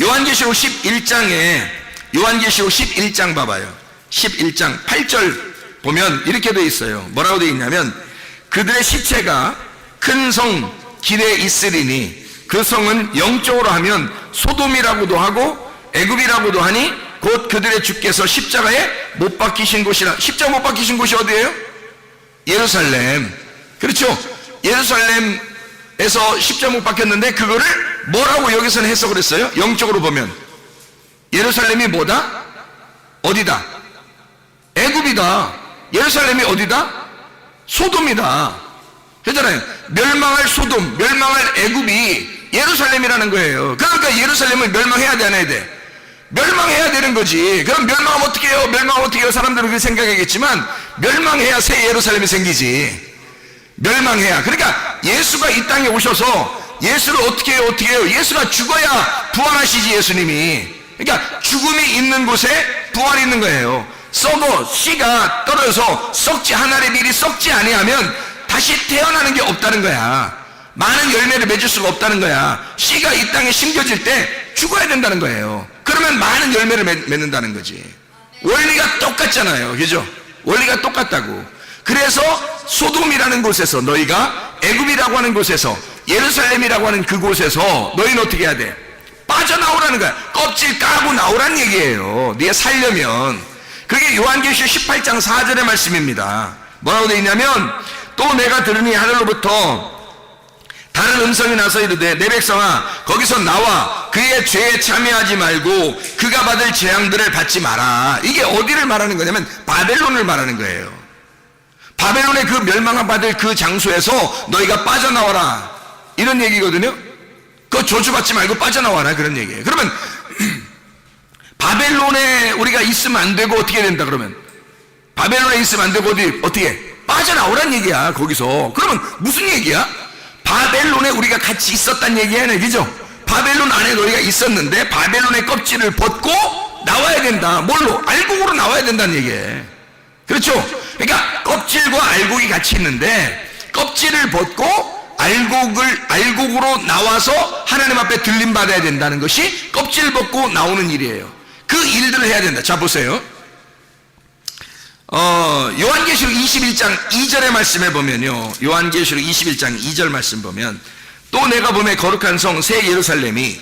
요한계시록 11장 봐봐요. 11장 8절 보면 이렇게 돼 있어요. 뭐라고 돼 있냐면, 그들의 시체가 큰 성 길에 있으리니 그 성은 영적으로 하면 소돔이라고도 하고 애굽이라고도 하니 곧 그들의 주께서 십자가에 못 박히신 곳이라. 십자가 못 박히신 곳이 어디예요? 예루살렘. 그렇죠? 예루살렘에서 십자가 못 박혔는데, 그거를 뭐라고 여기서는 해석을 했어요? 영적으로 보면 예루살렘이 뭐다? 어디다? 애굽이다. 예루살렘이 어디다? 소돔이다. 그잖아요. 멸망할 소돔, 멸망할 애굽이 예루살렘이라는 거예요. 그러니까 예루살렘은 멸망해야 돼, 안 해야 돼? 멸망해야 되는 거지. 그럼 멸망하면 어떻게 해요? 멸망하면 어떻게 해요? 사람들은 그렇게 생각하겠지만, 멸망해야 새 예루살렘이 생기지. 멸망해야. 그러니까 예수가 이 땅에 오셔서 예수를 어떻게 해요? 예수가 죽어야 부활하시지, 예수님이. 그러니까 죽음이 있는 곳에 부활이 있는 거예요. 썩어 씨가 떨어져서 썩지 하나의 일이 썩지 아니하면 다시 태어나는 게 없다는 거야. 많은 열매를 맺을 수가 없다는 거야. 씨가 이 땅에 심겨질 때 죽어야 된다는 거예요. 그러면 많은 열매를 맺는다는 거지. 원리가 똑같잖아요. 그죠? 원리가 똑같다고. 그래서 소돔이라는 곳에서, 너희가 애굽이라고 하는 곳에서, 예루살렘이라고 하는 그곳에서 너희는 어떻게 해야 돼? 빠져나오라는 거야. 껍질 까고 나오라는 얘기예요. 네가 살려면. 그게 요한계시록 18장 4절의 말씀입니다. 뭐라고 되어 있냐면, 또 내가 들으니 하늘로부터 다른 음성이 나서 이르되 내 백성아 거기서 나와 그의 죄에 참여하지 말고 그가 받을 재앙들을 받지 마라. 이게 어디를 말하는 거냐면 바벨론을 말하는 거예요. 바벨론의 그 멸망을 받을 그 장소에서 너희가 빠져나와라, 이런 얘기거든요. 그거 저주받지 말고 빠져나와라, 그런 얘기예요. 그러면 바벨론에 우리가 있으면 안 되고 어떻게 된다 그러면? 바벨론에 있으면 안 되고 어떻게? 빠져나오란 얘기야. 거기서. 그러면 무슨 얘기야? 바벨론에 우리가 같이 있었단 얘기야, 그죠? 바벨론 안에 너희가 있었는데 바벨론의 껍질을 벗고 나와야 된다. 뭘로? 알곡으로 나와야 된다는 얘기예요. 그렇죠? 그러니까 껍질과 알곡이 같이 있는데 껍질을 벗고 알곡으로 나와서 하나님 앞에 들림 받아야 된다는 것이 껍질 벗고 나오는 일이에요. 그 일들을 해야 된다. 자, 보세요. 요한계시록 21장 2절의 말씀에 보면요, 요한계시록 21장 2절 말씀 보면, 또 내가 보매 거룩한 성 새 예루살렘이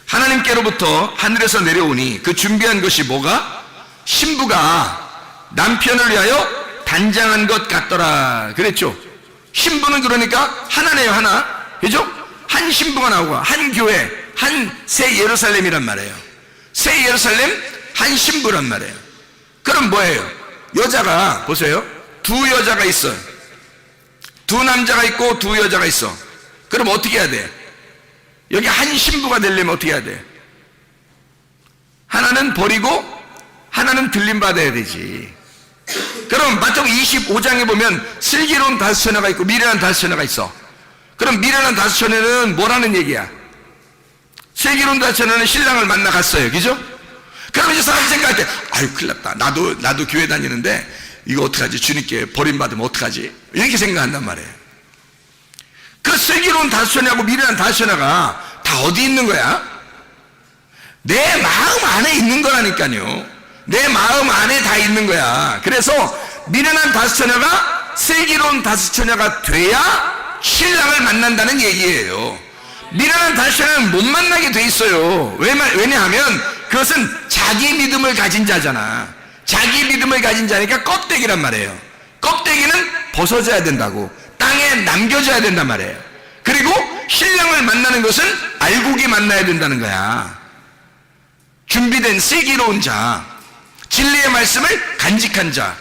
하나님께로부터 하늘에서 내려오니 그 준비한 것이 뭐가? 신부가 남편을 위하여 단장한 것 같더라 그랬죠. 신부는 그러니까 하나네요. 하나, 그죠? 한 신부가 나오고 한 교회, 한 새 예루살렘이란 말이에요. 새 예루살렘, 한 신부란 말이에요. 그럼 뭐예요? 여자가, 보세요. 두 여자가 있어요. 두 남자가 있고 두 여자가 있어. 그럼 어떻게 해야 돼? 여기 한 신부가 되려면 어떻게 해야 돼? 하나는 버리고 하나는 들림받아야 되지. 그럼 마태복음 25장에 보면 슬기로운 다섯 처녀가 있고 미련한 다섯 처녀가 있어. 그럼 미련한 다섯 처녀는 뭐라는 얘기야? 슬기로운 다섯 처녀는 신랑을 만나 갔어요. 그죠? 그럼 이제 사람이 생각할 때, 아유, 큰일 났다. 나도 교회 다니는데, 이거 어떡하지? 주님께 버림받으면 어떡하지? 이렇게 생각한단 말이에요. 그 슬기로운 다섯 처녀하고 미련한 다섯 처녀가 다 어디 있는 거야? 내 마음 안에 있는 거라니까요. 내 마음 안에 다 있는 거야. 그래서 미련한 다섯 처녀가 슬기로운 다섯 처녀가 돼야 신랑을 만난다는 얘기예요. 미련한 다섯 처녀는 못 만나게 돼 있어요. 왜냐하면 그것은 자기 믿음을 가진 자잖아. 자기 믿음을 가진 자니까 껍데기란 말이에요. 껍데기는 벗어져야 된다고. 땅에 남겨져야 된단 말이에요. 그리고 신랑을 만나는 것은 알곡이 만나야 된다는 거야. 준비된 슬기로운 자, 진리의 말씀을 간직한 자.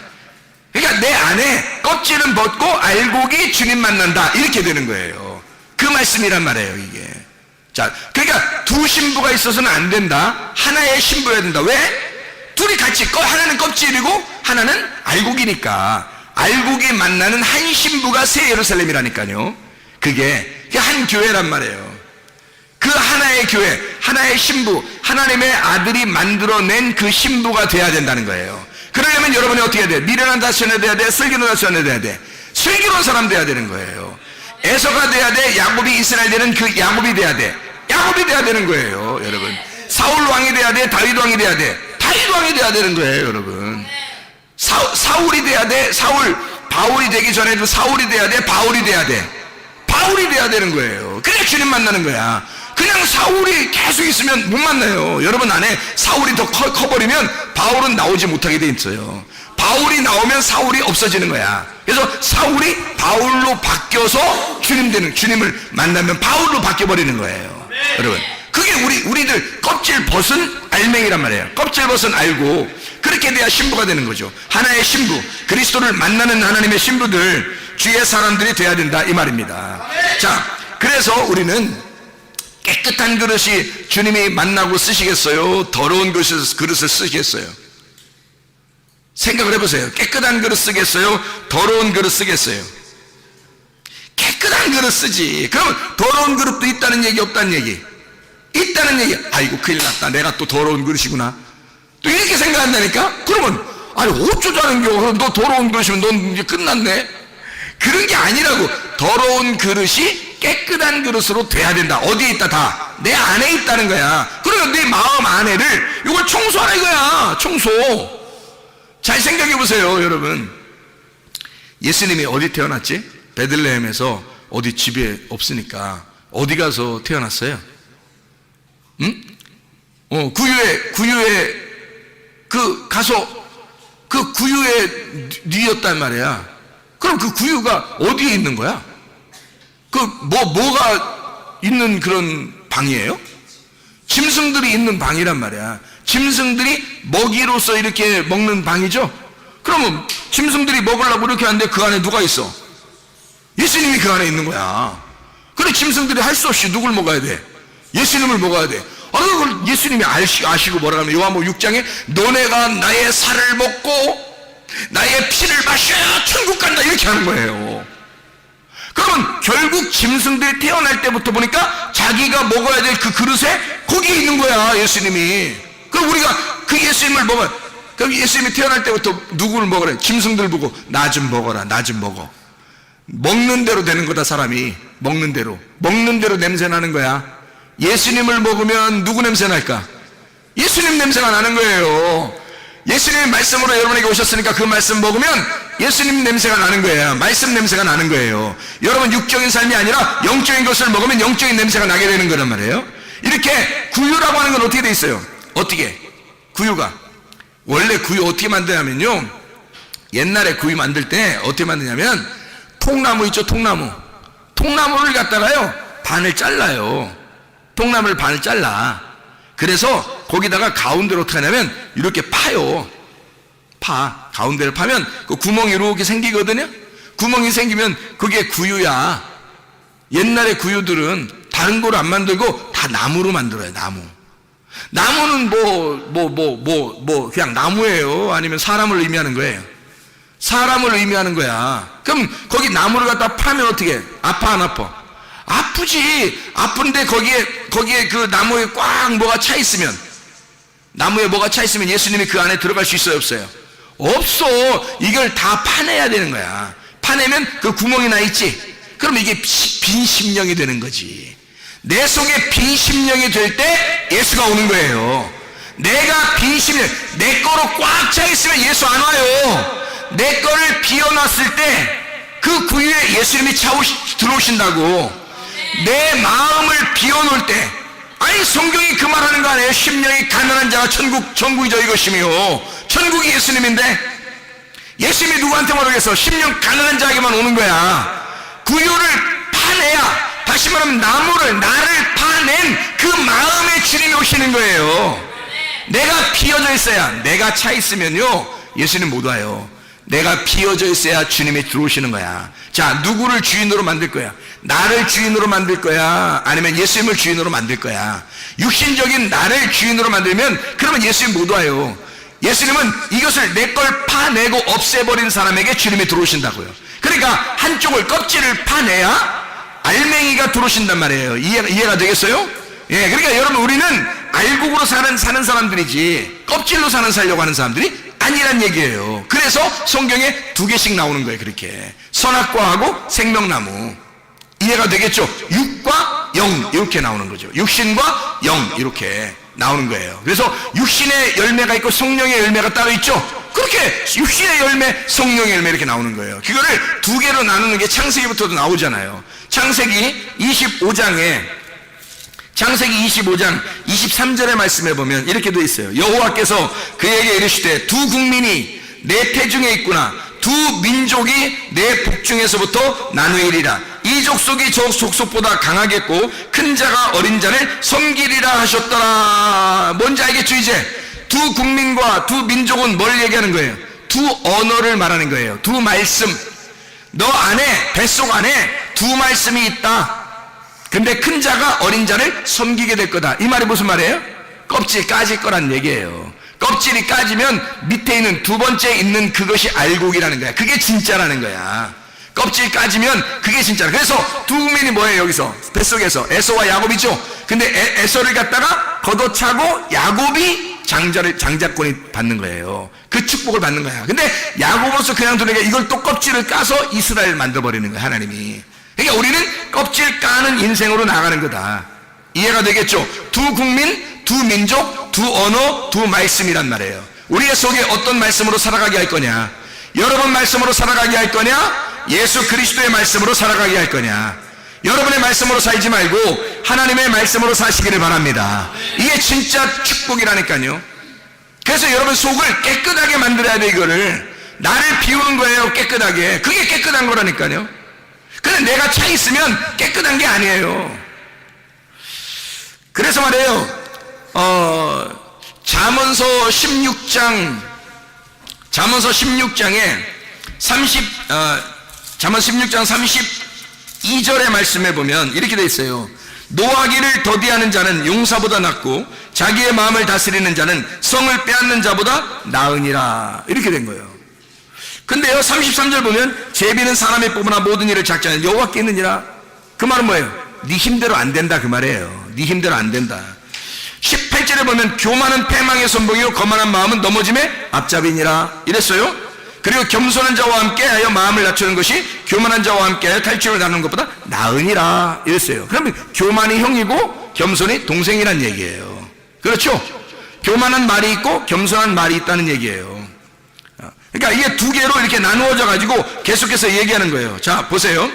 그러니까 내 안에 껍질은 벗고 알곡이 주님 만난다, 이렇게 되는 거예요. 그 말씀이란 말이에요, 이게. 자, 그러니까 두 신부가 있어서는 안 된다. 하나의 신부여야 된다. 왜? 둘이 같이, 하나는 껍질이고 하나는 알곡이니까. 알곡이 만나는 한 신부가 새 예루살렘이라니까요. 그게 한 교회란 말이에요. 그 하나의 교회, 하나의 신부, 하나님의 아들이 만들어낸 그 신부가 돼야 된다는 거예요. 그러려면 여러분이 어떻게 해야 돼? 미련한 다섯 처녀 돼야 돼? 슬기로운 다섯 처녀 돼야 돼? 슬기로운 사람 돼야 되는 거예요. 에서가 돼야 돼? 야곱이 이스라엘 되는 그 야곱이 돼야 돼? 야곱이 돼야 되는 거예요, 여러분. 사울 왕이 돼야 돼? 다윗 왕이 돼야 돼? 다윗 왕이 돼야 되는 거예요, 여러분. 사울이 돼야 돼? 바울이 되기 전에도 사울이 돼야 돼? 바울이 돼야 돼? 바울이 돼야 되는 거예요. 그래 주님 만나는 거야. 그냥 사울이 계속 있으면 못 만나요. 여러분 안에 사울이 더 커버리면 바울은 나오지 못하게 돼 있어요. 바울이 나오면 사울이 없어지는 거야. 그래서 사울이 바울로 바뀌어서 주님을 만나면 바울로 바뀌어버리는 거예요. 여러분, 그게 우리들 껍질 벗은 알맹이란 말이에요. 껍질 벗은 알고, 그렇게 돼야 신부가 되는 거죠. 하나의 신부, 그리스도를 만나는 하나님의 신부들, 주의 사람들이 돼야 된다, 이 말입니다. 자, 그래서 우리는 깨끗한 그릇이 주님이 만나고 쓰시겠어요? 더러운 그릇을 쓰시겠어요? 생각을 해보세요. 깨끗한 그릇 쓰겠어요? 더러운 그릇 쓰겠어요? 깨끗한 그릇 쓰지. 그러면 더러운 그릇도 있다는 얘기, 없다는 얘기? 있다는 얘기. 아이고 큰일 났다, 내가 또 더러운 그릇이구나, 또 이렇게 생각한다니까? 그러면 아니 어쩌자는겨? 너 더러운 그릇이면 넌 이제 끝났네. 그런 게 아니라고. 더러운 그릇이 깨끗한 그릇으로 돼야 된다. 어디에 있다? 다 내 안에 있다는 거야. 그러면 내 마음 안에를 이걸 청소하라 이거야. 청소. 잘 생각해 보세요, 여러분. 예수님이 어디 태어났지? 베들레헴에서 어디 집에 없으니까 어디 가서 태어났어요? 응? 구유에 그 가서 그 구유에 뉘었단 말이야. 그럼 그 구유가 어디에 있는 거야? 그 뭐가 있는 그런 방이에요? 짐승들이 있는 방이란 말이야. 짐승들이 먹이로서 이렇게 먹는 방이죠? 그러면 짐승들이 먹으려고 이렇게 하는데 그 안에 누가 있어? 예수님이 그 안에 있는 거야. 그래, 짐승들이 할 수 없이 누굴 먹어야 돼? 예수님을 먹어야 돼. 그걸 예수님이 아시고 뭐라 하면 요한복음 6장에 너네가 나의 살을 먹고 나의 피를 마셔야 천국 간다 이렇게 하는 거예요. 그러면 결국 짐승들이 태어날 때부터 보니까 자기가 먹어야 될 그 그릇에 거기에 있는 거야, 예수님이. 그럼 우리가 그 예수님을 먹어야, 그럼 예수님이 태어날 때부터 누구를 먹으래? 짐승들 보고 나 좀 먹어라, 나 좀 먹어. 먹는 대로 되는 거다, 사람이. 먹는 대로 냄새 나는 거야. 예수님을 먹으면 누구 냄새 날까? 예수님 냄새가 나는 거예요. 예수님의 말씀으로 여러분에게 오셨으니까 그 말씀 먹으면 예수님 냄새가 나는 거예요. 말씀 냄새가 나는 거예요. 여러분 육적인 삶이 아니라 영적인 것을 먹으면 영적인 냄새가 나게 되는 거란 말이에요. 이렇게 구유라고 하는 건 어떻게 돼 있어요? 어떻게? 구유가 원래 구유 어떻게 만드냐면요, 옛날에 구유 만들 때 어떻게 만드냐면 통나무 있죠, 통나무를 갖다가요 반을 잘라요. 통나무를 반을 잘라. 그래서 거기다가 가운데로 어떻게 하냐면 이렇게 파요. 가운데를 파면 그 구멍이 이렇게 생기거든요. 구멍이 생기면 그게 구유야. 옛날에 구유들은 다른 거로 안 만들고 다 나무로 만들어요. 나무는 그냥 나무예요? 아니면 사람을 의미하는 거예요? 사람을 의미하는 거야. 그럼 거기 나무를 갖다 파면 어떻게 해? 아파 안 아파? 아프지. 아픈데 거기에 그 나무에 꽉 뭐가 차 있으면, 나무에 뭐가 차 있으면 예수님이 그 안에 들어갈 수 있어요, 없어요? 없어. 이걸 다 파내야 되는 거야. 파내면 그 구멍이 나 있지. 그럼 이게 빈 심령이 되는 거지. 내 속에 빈 심령이 될 때 예수가 오는 거예요. 내가 빈 심령, 내 거로 꽉 차 있으면 예수 안 와요. 내 거를 비워놨을 때 그 구유에 예수님이 들어오신다고. 내 마음을 비워놓을 때, 아니 성경이 그 말하는 거 아니에요? 심령이 가난한 자가 천국이 저희 것이며. 천국이 예수님인데 예수님이 누구한테만 오겠어? 심령 가난한 자에게만 오는 거야. 구유를 파내야, 다시 말하면 나를 파낸 그 마음의 주님이 오시는 거예요. 내가 비어져 있어야, 내가 차 있으면요 예수님 못 와요. 내가 비어져 있어야 주님이 들어오시는 거야. 자, 누구를 주인으로 만들 거야? 나를 주인으로 만들 거야? 아니면 예수님을 주인으로 만들 거야? 육신적인 나를 주인으로 만들면 그러면 예수님 못 와요. 예수님은 이것을 내 걸 파내고 없애버린 사람에게 주님이 들어오신다고요. 그러니까 한쪽을, 껍질을 파내야 알맹이가 들어오신단 말이에요. 이해가 되겠어요? 예, 그러니까 여러분, 우리는 알곡으로 사는 사람들이지 껍질로 살려고 하는 사람들이 아니란 얘기예요. 그래서 성경에 2개씩 나오는 거예요. 그렇게 선악과하고 생명나무. 이해가 되겠죠? 육과 영 이렇게 나오는 거죠. 육신과 영 이렇게 나오는 거예요. 그래서 육신의 열매가 있고 성령의 열매가 따로 있죠. 그렇게 육신의 열매, 성령의 열매 이렇게 나오는 거예요. 그거를 2개로 나누는 게 창세기부터도 나오잖아요. 창세기 25장 23절의 말씀에 보면 이렇게 되어 있어요. 여호와께서 그에게 이르시되 두 국민이 내 태중에 있구나. 두 민족이 내 복중에서부터 나누이리라. 이 족속이 저 족속보다 강하겠고 큰 자가 어린 자를 섬기리라 하셨더라. 뭔지 알겠죠? 이제 두 국민과 두 민족은 뭘 얘기하는 거예요? 두 언어를 말하는 거예요. 두 말씀. 너 안에, 뱃속 안에 두 말씀이 있다. 근데 큰 자가 어린 자를 섬기게 될 거다. 이 말이 무슨 말이에요? 껍질 까질 거란 얘기예요. 껍질이 까지면 밑에 있는 두 번째 있는 그것이 알곡이라는 거야. 그게 진짜라는 거야. 껍질 까지면 그게 진짜. 그래서 두 국민이 뭐예요? 여기서 뱃속에서 에서와 야곱이죠. 근데 에서를 갖다가 걷어차고 야곱이 장자권이 받는 거예요. 그 축복을 받는 거야. 근데 야고보서 그냥 두니까 이걸 또 껍질을 까서 이스라엘을 만들어버리는 거야, 하나님이. 그러니까 우리는 껍질 까는 인생으로 나가는 거다. 이해가 되겠죠? 두 국민, 두 민족, 두 언어, 두 말씀이란 말이에요. 우리의 속에 어떤 말씀으로 살아가게 할 거냐? 여러분 말씀으로 살아가게 할 거냐? 예수 그리스도의 말씀으로 살아가게 할 거냐? 여러분의 말씀으로 살지 말고 하나님의 말씀으로 사시기를 바랍니다. 이게 진짜 축복이라니까요. 그래서 여러분 속을 깨끗하게 만들어야 돼. 이거를 나를 비우는 거예요. 깨끗하게. 그게 깨끗한 거라니까요. 근데 내가 차 있으면 깨끗한 게 아니에요. 그래서 말이에요. 잠언서 16장에 잠언 16장 32절의 말씀에 보면 이렇게 되어 있어요. 노하기를 더디하는 자는 용사보다 낫고 자기의 마음을 다스리는 자는 성을 빼앗는 자보다 나으니라. 이렇게 된 거예요. 근데요 33절 보면 제비는 사람의 뽑으나 모든 일을 작지 않은 여호와께 있느니라. 그 말은 뭐예요? 네 힘대로 안 된다 그 말이에요. 네 힘대로 안 된다. 18절에 보면 교만은 패망의 선봉이요 거만한 마음은 넘어짐의 앞잡이니라 이랬어요. 그리고 겸손한 자와 함께하여 마음을 낮추는 것이 교만한 자와 함께하여 탈취를 나누는 것보다 나으니라 이랬어요. 그러면 교만이 형이고 겸손이 동생이란 얘기예요. 그렇죠? 교만한 말이 있고 겸손한 말이 있다는 얘기예요. 그러니까 이게 두 개로 이렇게 나누어져 가지고 계속해서 얘기하는 거예요. 자 보세요.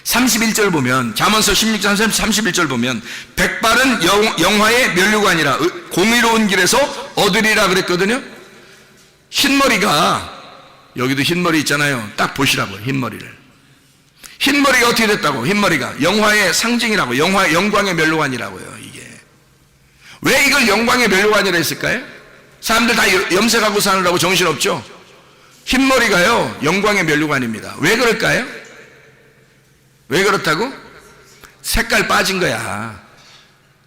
31절 보면 잠언서 16장 31절 보면 백발은 영화의 면류관이라 공의로운 길에서 얻으리라 그랬거든요. 흰머리가 여기도 흰머리 있잖아요. 딱 보시라고요. 흰머리를. 흰머리가 어떻게 됐다고? 흰머리가 영화의 상징이라고. 영광의 면류관이라고요. 이게 왜 이걸 영광의 면류관이라 했을까요? 사람들 다 염색하고 사느라고 정신없죠. 흰머리가요 영광의 면류관입니다. 왜 그럴까요? 왜 그렇다고? 색깔 빠진 거야.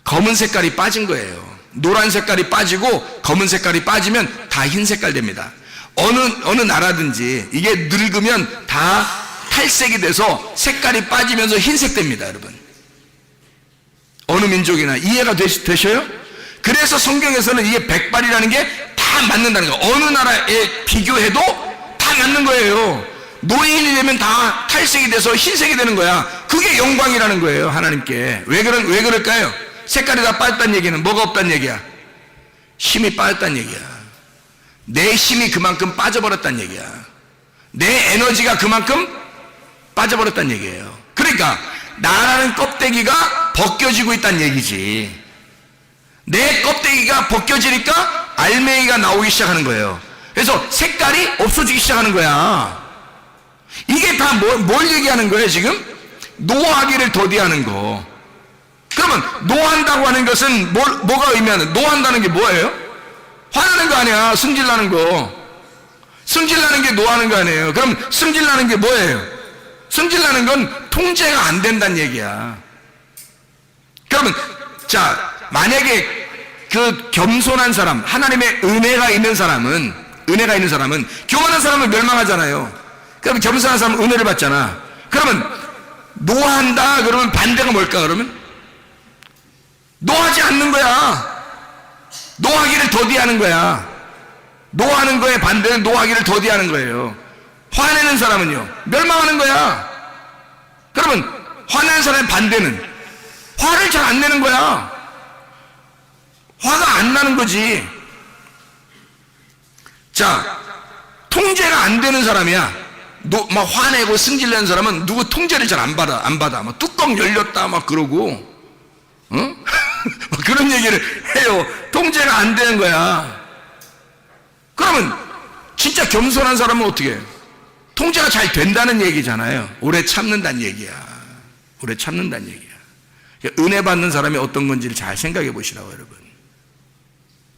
검은 색깔이 빠진 거예요. 노란 색깔이 빠지고 검은 색깔이 빠지면 다 흰 색깔 됩니다. 어느 나라든지 이게 늙으면 다 탈색이 돼서 색깔이 빠지면서 흰색 됩니다, 여러분. 어느 민족이나 이해가 되셔요? 그래서 성경에서는 이게 백발이라는 게 다 맞는다는 거예요. 어느 나라에 비교해도 다 맞는 거예요. 노인이 되면 다 탈색이 돼서 흰색이 되는 거야. 그게 영광이라는 거예요, 하나님께. 왜 그럴까요? 색깔이 다 빠졌다는 얘기는 뭐가 없다는 얘기야? 힘이 빠졌다는 얘기야. 내 힘이 그만큼 빠져버렸다는 얘기야. 내 에너지가 그만큼 빠져버렸다는 얘기예요. 그러니까 나라는 껍데기가 벗겨지고 있다는 얘기지. 내 껍데기가 벗겨지니까 알맹이가 나오기 시작하는 거예요. 그래서 색깔이 없어지기 시작하는 거야. 이게 다 뭘 얘기하는 거예요 지금? 노하기를 더디하는 거. 그러면 노한다고 하는 것은 뭐가 의미하는? 노한다는 게 뭐예요? 화나는 거 아니야. 승질나는 거. 승질나는 게 노하는 거 아니에요. 그럼 승질나는 게 뭐예요? 승질나는 건 통제가 안 된다는 얘기야. 그러면 자 만약에 그 겸손한 사람, 하나님의 은혜가 있는 사람은 교만한 사람은 멸망하잖아요. 그럼 겸손한 사람은 은혜를 받잖아. 그러면 노한다 그러면 반대가 뭘까? 그러면 노하지 않는 거야. 노하기를 더디하는 거야. 노하는 거에 반대는 노하기를 더디하는 거예요. 화내는 사람은요 멸망하는 거야. 그러면 화내는 사람의 반대는 화를 잘 안 내는 거야. 화가 안 나는 거지. 자, 통제가 안 되는 사람이야. 막 화내고 승질내는 사람은 누구 통제를 잘 안 받아. 막 뚜껑 열렸다 막 그러고, 어? 그런 얘기를 해요. 통제가 안 되는 거야. 그러면 진짜 겸손한 사람은 어떻게 해요? 통제가 잘 된다는 얘기잖아요. 오래 참는다는 얘기야. 오래 참는다는 얘기야. 은혜 받는 사람이 어떤 건지를 잘 생각해 보시라고, 여러분.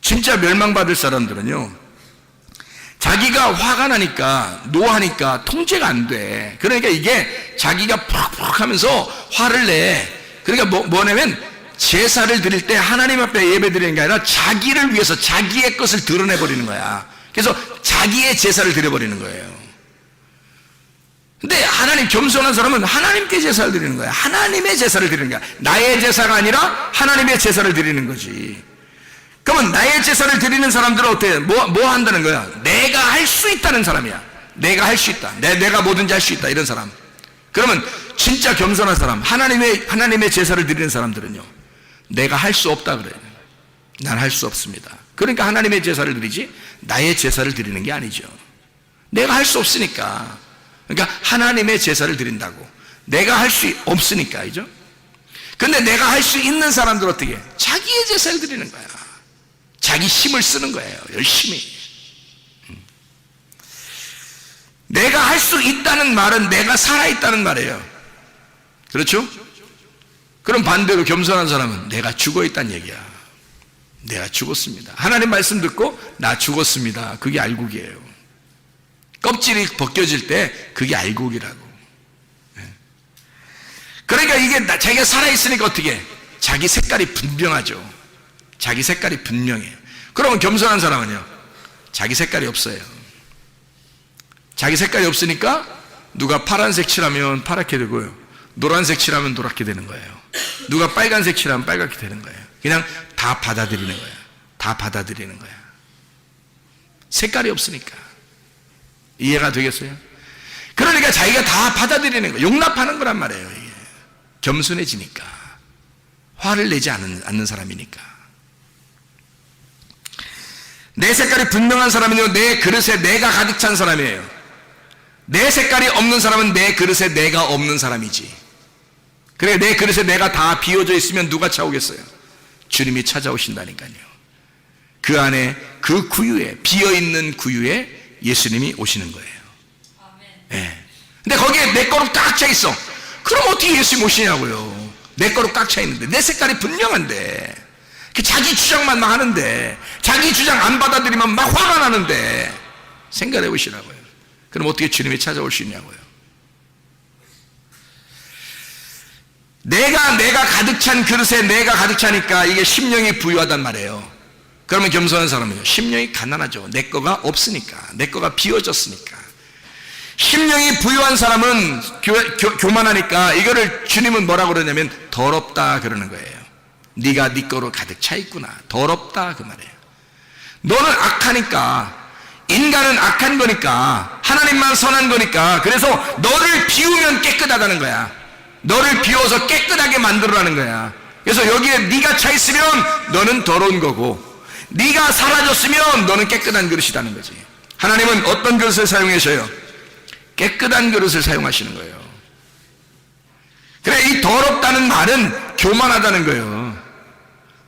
진짜 멸망받을 사람들은요, 자기가 화가 나니까, 노하니까 통제가 안 돼. 그러니까 이게 자기가 푹푹 하면서 화를 내. 그러니까 뭐냐면, 제사를 드릴 때 하나님 앞에 예배 드리는 게 아니라 자기를 위해서 자기의 것을 드러내버리는 거야. 그래서 자기의 제사를 드려버리는 거예요. 근데 하나님 겸손한 사람은 하나님께 제사를 드리는 거야. 하나님의 제사를 드리는 거야. 나의 제사가 아니라 하나님의 제사를 드리는 거지. 그러면 나의 제사를 드리는 사람들은 어때요? 뭐 한다는 거야? 내가 할 수 있다는 사람이야. 내가 할 수 있다. 내가 뭐든지 할 수 있다. 이런 사람. 그러면 진짜 겸손한 사람, 하나님의 제사를 드리는 사람들은요, 내가 할 수 없다 그래요. 난 할 수 없습니다. 그러니까 하나님의 제사를 드리지 나의 제사를 드리는 게 아니죠. 내가 할 수 없으니까. 그러니까 하나님의 제사를 드린다고. 내가 할 수 없으니까, 그죠? 근데 내가 할 수 있는 사람들 어떻게 해? 자기의 제사를 드리는 거야. 자기 힘을 쓰는 거예요. 열심히. 내가 할 수 있다는 말은 내가 살아있다는 말이에요. 그렇죠? 그럼 반대로 겸손한 사람은 내가 죽어있다는 얘기야. 내가 죽었습니다. 하나님 말씀 듣고 나 죽었습니다. 그게 알곡이에요. 껍질이 벗겨질 때 그게 알곡이라고. 그러니까 이게 자기가 살아있으니까 어떻게 해? 자기 색깔이 분명하죠. 자기 색깔이 분명해요. 그러면 겸손한 사람은요, 자기 색깔이 없어요. 자기 색깔이 없으니까 누가 파란색 칠하면 파랗게 되고요, 노란색 칠하면 노랗게 되는 거예요. 누가 빨간색 칠하면 빨갛게 되는 거예요. 그냥 다 받아들이는 거예요. 다 받아들이는 거야. 색깔이 없으니까. 이해가 되겠어요? 그러니까 자기가 다 받아들이는 거예요. 용납하는 거란 말이에요. 이게. 겸손해지니까. 화를 내지 않는 사람이니까. 내 색깔이 분명한 사람은요, 내 그릇에 내가 가득 찬 사람이에요. 내 색깔이 없는 사람은 내 그릇에 내가 없는 사람이지. 그래, 내 그릇에 내가 다 비워져 있으면 누가 차오겠어요? 주님이 찾아오신다니까요. 그 안에, 그 구유에, 비어있는 구유에 예수님이 오시는 거예요. 예. 근데 거기에 내 거로 꽉 차 있어. 그럼 어떻게 예수님 오시냐고요. 내 거로 꽉 차 있는데, 내 색깔이 분명한데, 자기 주장만 막 하는데, 자기 주장 안 받아들이면 막 화가 나는데, 생각해 보시라고요. 그럼 어떻게 주님이 찾아올 수 있냐고요. 내가 가득 찬 그릇에 내가 가득 차니까 이게 심령이 부유하단 말이에요. 그러면 겸손한 사람은요, 심령이 가난하죠. 내 거가 없으니까, 내 거가 비워졌으니까. 심령이 부유한 사람은 교만하니까 이거를 주님은 뭐라고 그러냐면 더럽다 그러는 거예요. 네가 네 거로 가득 차 있구나. 더럽다 그 말이에요. 너는 악하니까, 인간은 악한 거니까, 하나님만 선한 거니까, 그래서 너를 비우면 깨끗하다는 거야. 너를 비워서 깨끗하게 만들어라는 거야. 그래서 여기에 네가 차 있으면 너는 더러운 거고, 네가 사라졌으면 너는 깨끗한 그릇이라는 거지. 하나님은 어떤 그릇을 사용하셔요? 깨끗한 그릇을 사용하시는 거예요. 그래, 이 더럽다는 말은 교만하다는 거예요.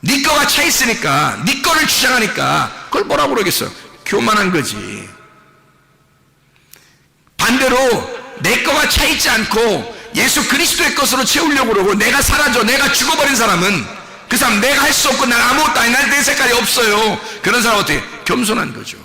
네 거가 차 있으니까, 네 거를 주장하니까 그걸 뭐라고 그러겠어? 교만한 거지. 반대로 내 거가 차 있지 않고 예수 그리스도의 것으로 채우려고 그러고 내가 사라져, 내가 죽어버린 사람은, 그 사람 내가 할 수 없고 난 아무것도 아니, 난 내 색깔이 없어요. 그런 사람은 어떻게? 겸손한 거죠.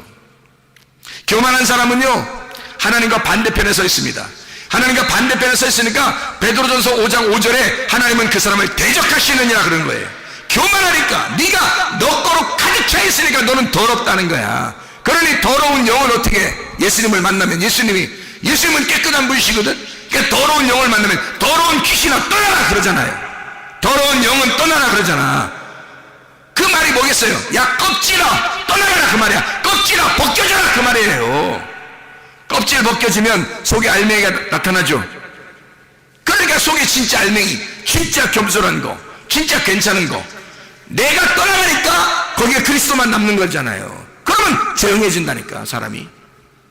교만한 사람은요, 하나님과 반대편에 서 있습니다. 하나님과 반대편에 서 있으니까 베드로전서 5장 5절에 하나님은 그 사람을 대적하시느니라 그런 거예요. 교만하니까, 네가 너 거로 가득 차 있으니까 너는 더럽다는 거야. 그러니 더러운 영을 어떻게 해? 예수님을 만나면, 예수님은 깨끗한 분이시거든. 그러니까 더러운 영을 만나면 더러운 귀신아 떠나라 그러잖아요. 더러운 영은 떠나라 그러잖아. 그 말이 뭐겠어요? 야, 껍질아 떠나라 그 말이야. 껍질아 벗겨져라 그 말이에요. 껍질 벗겨지면 속에 알맹이가 나타나죠. 그러니까 속에 진짜 알맹이, 진짜 겸손한 거, 진짜 괜찮은 거, 내가 떠나가니까 거기에 그리스도만 남는 거잖아요. 그러면 조용해진다니까, 사람이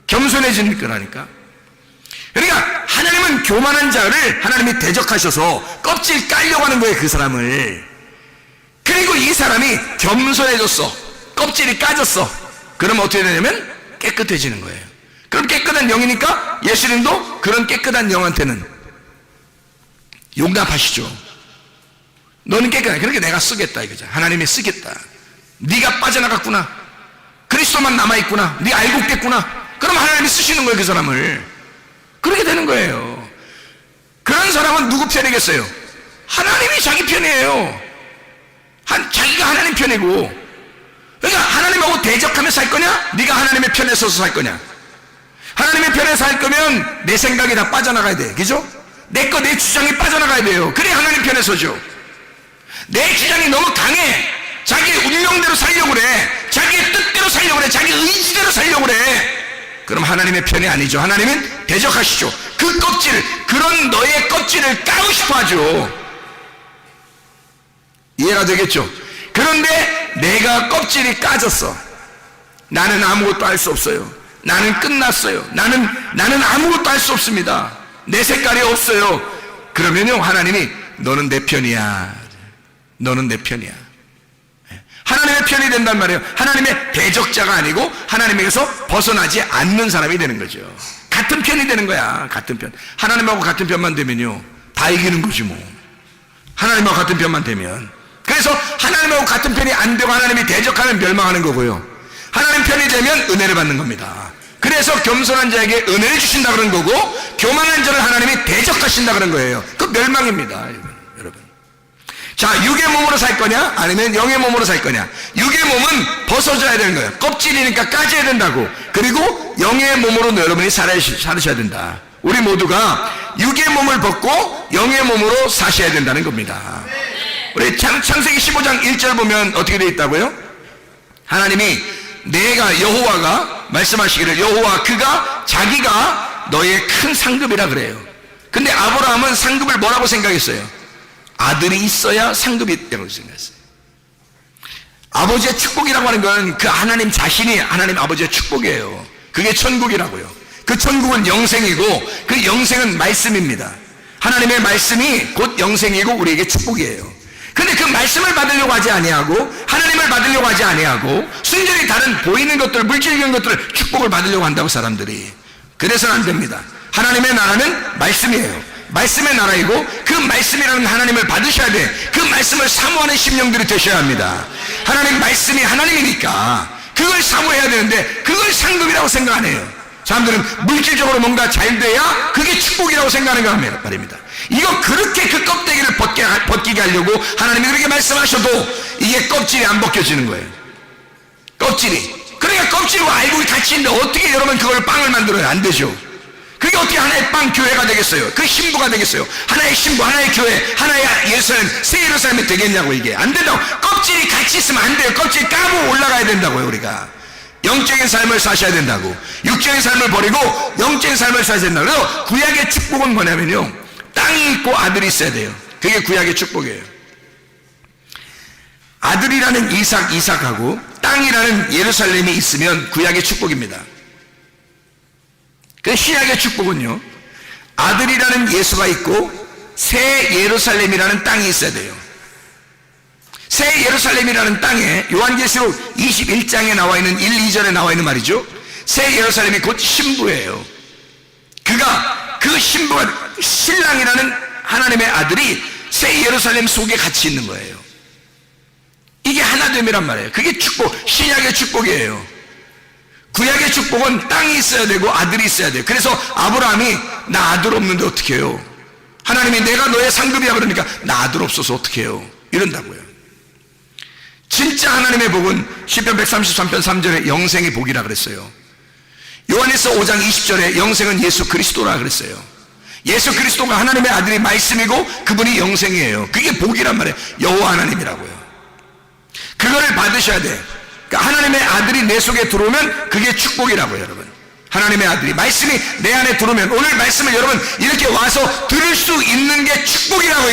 겸손해지는 거라니까. 그러니까 하나님은 교만한 자를 하나님이 대적하셔서 껍질 깔려고 하는 거예요, 그 사람을. 그리고 이 사람이 겸손해졌어. 껍질이 까졌어. 그러면 어떻게 되냐면 깨끗해지는 거예요. 그럼 깨끗한 영이니까 예수님도 그런 깨끗한 영한테는 용납하시죠. 너는 깨끗해. 그렇게 내가 쓰겠다 이거죠. 하나님이 쓰겠다. 네가 빠져나갔구나. 그리스도만 남아있구나. 네 알고 깼구나. 그럼 하나님이 쓰시는 거예요, 그 사람을. 그렇게 되는 거예요. 그런 사람은 누구 편이겠어요? 하나님이 자기 편이에요. 자기가 하나님 편이고. 그러니까 하나님하고 대적하며 살 거냐? 네가 하나님의 편에 서서 살 거냐? 하나님의 편에 살 거면 내 생각이 다 빠져나가야 돼. 그죠? 내 주장이 빠져나가야 돼요. 그래 하나님 편에 서죠. 내 주장이 너무 강해. 자기 운명대로 살려고 그래. 자기의 뜻대로 살려고 그래. 자기 의지대로 살려고 그래. 그럼 하나님의 편이 아니죠. 하나님은 대적하시죠. 그 껍질, 그런 너의 껍질을 까고 싶어 하죠. 이해가 되겠죠? 그런데 내가 껍질이 까졌어. 나는 아무것도 할 수 없어요. 나는 끝났어요. 나는 아무것도 할 수 없습니다. 내 색깔이 없어요. 그러면요, 하나님이 너는 내 편이야. 너는 내 편이야. 하나님의 편이 된단 말이에요. 하나님의 대적자가 아니고 하나님에게서 벗어나지 않는 사람이 되는 거죠. 같은 편이 되는 거야. 같은 편. 하나님하고 같은 편만 되면요, 다 이기는 거지 뭐. 하나님하고 같은 편만 되면. 그래서 하나님하고 같은 편이 안 되고 하나님이 대적하면 멸망하는 거고요. 하나님 편이 되면 은혜를 받는 겁니다. 그래서 겸손한 자에게 은혜를 주신다 그런 거고, 교만한 자를 하나님이 대적하신다 그런 거예요. 그 멸망입니다, 여러분. 자, 육의 몸으로 살 거냐 아니면 영의 몸으로 살 거냐. 육의 몸은 벗어져야 되는 거예요. 껍질이니까 까져야 된다고. 그리고 영의 몸으로 여러분이 살으셔야 된다. 우리 모두가 육의 몸을 벗고 영의 몸으로 사셔야 된다는 겁니다. 우리 창세기 15장 1절 보면 어떻게 되어 있다고요? 하나님이 내가 여호와가 말씀하시기를, 여호와 그가 자기가 너의 큰 상급이라 그래요. 근데 아브라함은 상급을 뭐라고 생각했어요? 아들이 있어야 상급이 있다고 생각했어요. 아버지의 축복이라고 하는 건 그 하나님 자신이 하나님 아버지의 축복이에요. 그게 천국이라고요. 그 천국은 영생이고 그 영생은 말씀입니다. 하나님의 말씀이 곧 영생이고 우리에게 축복이에요. 근데 그 말씀을 받으려고 하지 아니하고 하나님을 받으려고 하지 아니하고 순전히 다른 보이는 것들, 물질적인 것들 축복을 받으려고 한다고 사람들이. 그래서는 안 됩니다. 하나님의 나라는 말씀이에요. 말씀의 나라이고 그 말씀이라는 하나님을 받으셔야 돼. 그 말씀을 사모하는 심령들이 되셔야 합니다. 하나님 말씀이 하나님이니까 그걸 사모해야 되는데 그걸 상급이라고 생각 안 해요. 사람들은 물질적으로 뭔가 잘 돼야 그게 축복이라고 생각하는 거 말입니다. 이거 그렇게 그 껍데기를 벗기게 하려고 하나님이 그렇게 말씀하셔도 이게 껍질이 안 벗겨지는 거예요. 껍질이. 그러니까 kop질과 알곡이 같이 있는데 어떻게 여러분 그걸 빵을 만들어요? 안 되죠. 그게 어떻게 하나의 빵 교회가 되겠어요? 그 신부가 되겠어요? 하나의 신부, 하나의 교회, 하나의 예루살렘, 새 예루살렘이 되겠냐고. 이게 안 된다고. 껍질이 같이 있으면 안 돼요. 껍질 까고 올라가야 된다고요. 우리가 영적인 삶을 사셔야 된다고. 육적인 삶을 버리고 영적인 삶을 사셔야 된다고. 그래서 구약의 축복은 뭐냐면요, 땅이 있고 아들이 있어야 돼요. 그게 구약의 축복이에요. 아들이라는 이삭하고 땅이라는 예루살렘이 있으면 구약의 축복입니다. 그 신약의 축복은요, 아들이라는 예수가 있고 새 예루살렘이라는 땅이 있어야 돼요. 새 예루살렘이라는 땅에 요한계시록 21장에 나와 있는 1, 2절에 나와 있는 말이죠. 새 예루살렘이 곧 신부예요. 그 신부가 신랑이라는 하나님의 아들이 새 예루살렘 속에 같이 있는 거예요. 이게 하나됨이란 말이에요. 그게 축복, 신약의 축복이에요. 구약의 축복은 땅이 있어야 되고 아들이 있어야 돼요. 그래서 아브라함이 나 아들 없는데 어떻게 해요? 하나님이 내가 너의 상급이야 그러니까 나 아들 없어서 어떻게 해요? 이런다고요. 진짜 하나님의 복은 시편 133편 3절에 영생의 복이라 그랬어요. 요한일서 5장 20절에 영생은 예수 그리스도라 그랬어요. 예수 그리스도가 하나님의 아들이 말씀이고 그분이 영생이에요. 그게 복이란 말이에요. 여호와 하나님이라고요. 그거를 받으셔야 돼. 그러니까 하나님의 아들이 내 속에 들어오면 그게 축복이라고요. 여러분, 하나님의 아들이 말씀이 내 안에 들어오면, 오늘 말씀을 여러분 이렇게 와서 들을 수 있는 게 축복이라고.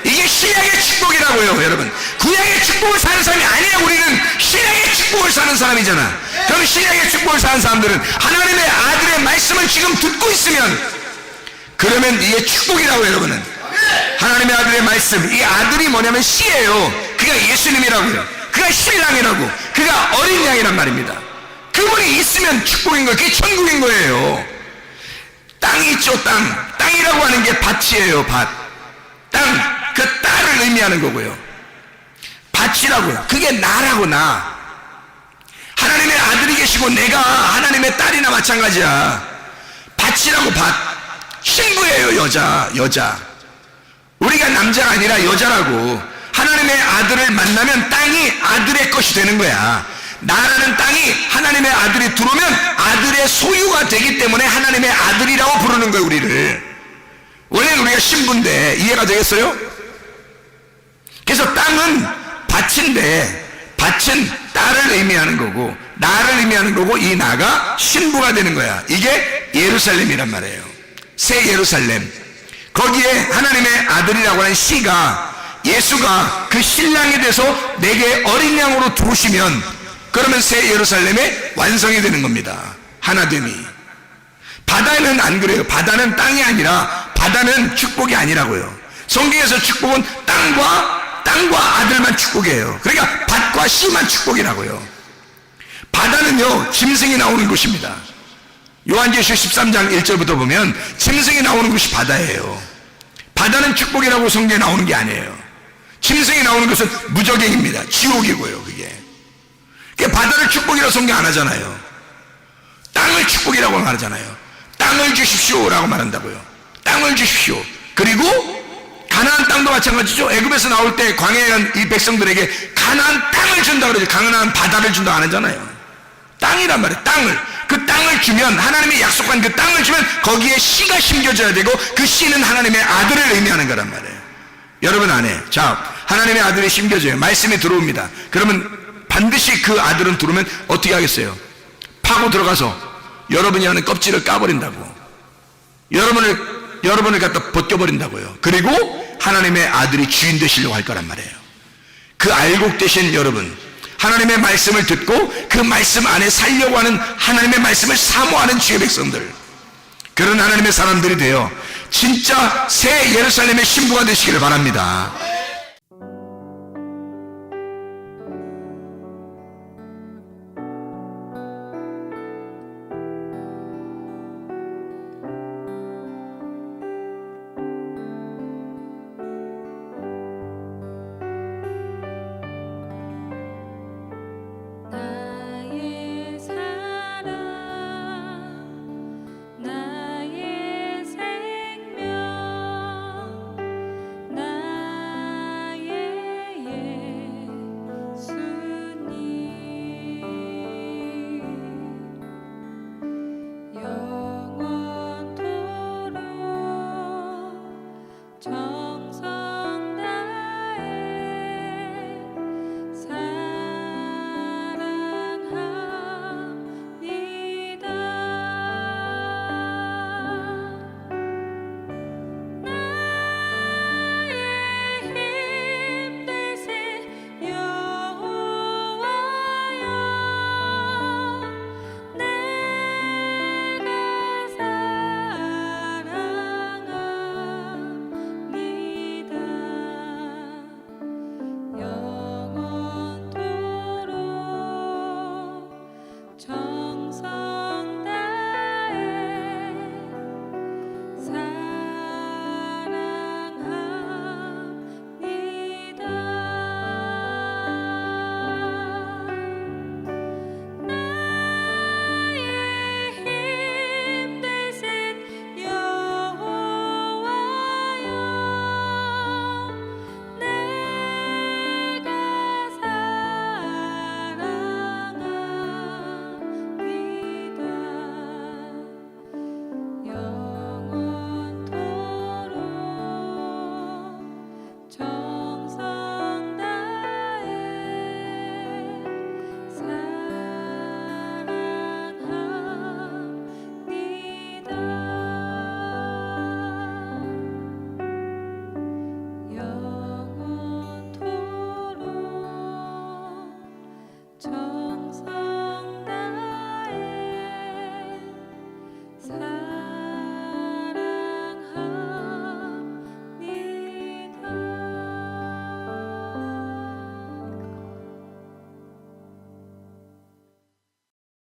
이게 신약의 축복이라고요. 여러분, 구약의 축복을 사는 사람이 아니야. 우리는 신약의 축복을 사는 사람이잖아. 그럼 신약의 축복을 사는 사람들은 하나님의 아들의 말씀을 지금 듣고 있으면, 그러면 이게 축복이라고. 여러분은 하나님의 아들의 말씀, 이 아들이 뭐냐면 씨예요. 그가 예수님이라고요. 그가 신랑이라고. 그가 어린 양이란 말입니다. 그분이 있으면 축복인 거예요. 그게 천국인 거예요. 땅이 있죠. 땅이라고 하는 게 밭이에요. 밭. 땅, 그 딸을 의미하는 거고요. 밭이라고요. 그게 나라고. 나 하나님의 아들이 계시고 내가 하나님의 딸이나 마찬가지야. 밭이라고. 밭. 신부예요. 여자. 우리가 남자가 아니라 여자라고. 하나님의 아들을 만나면 땅이 아들의 것이 되는 거야. 나라는 땅이 하나님의 아들이 들어오면 아들의 소유가 되기 때문에 하나님의 아들이라고 부르는 거예요. 우리를. 원래는 우리가 신부인데. 이해가 되겠어요? 그래서 땅은 밭인데 밭은 딸을 의미하는 거고 나를 의미하는 거고 이 나가 신부가 되는 거야. 이게 예루살렘이란 말이에요. 새 예루살렘. 거기에 하나님의 아들이라고 하는 씨가 예수가 그 신랑이 돼서 내게 어린 양으로 들어오시면 그러면 새 예루살렘의 완성이 되는 겁니다. 하나됨이. 바다는 안 그래요. 바다는 땅이 아니라 바다는 축복이 아니라고요. 성경에서 축복은 땅과 아들만 축복이에요. 그러니까 밭과 씨만 축복이라고요. 바다는요 짐승이 나오는 곳입니다. 요한계시록 13장 1절부터 보면 짐승이 나오는 곳이 바다예요. 바다는 축복이라고 성경에 나오는 게 아니에요. 짐승이 나오는 것은 무적행입니다. 지옥이고요. 그게 바다를 축복이라고 성경 안 하잖아요. 땅을 축복이라고 말하잖아요. 땅을 주십시오라고 말한다고요. 땅을 주십시오. 그리고 가나안 땅도 마찬가지죠. 애굽에서 나올 때 광야에 이 백성들에게 가나안 땅을 준다 그러죠. 가나안 바다를 준다 안 하잖아요. 땅이란 말이에요. 그 땅을 주면 하나님이 약속한 그 땅을 주면 거기에 씨가 심겨져야 되고 그 씨는 하나님의 아들을 의미하는 거란 말이에요. 여러분 안에 자 하나님의 아들이 심겨져요. 말씀이 들어옵니다. 그러면 반드시 그 아들은 들어오면 어떻게 하겠어요? 파고 들어가서 여러분이 하는 껍질을 까버린다고. 여러분을 갖다 벗겨버린다고요. 그리고 하나님의 아들이 주인 되시려고 할 거란 말이에요. 그 알곡 되신 여러분, 하나님의 말씀을 듣고 그 말씀 안에 살려고 하는 하나님의 말씀을 사모하는 주의 백성들, 그런 하나님의 사람들이 되어 진짜 새 예루살렘의 신부가 되시기를 바랍니다.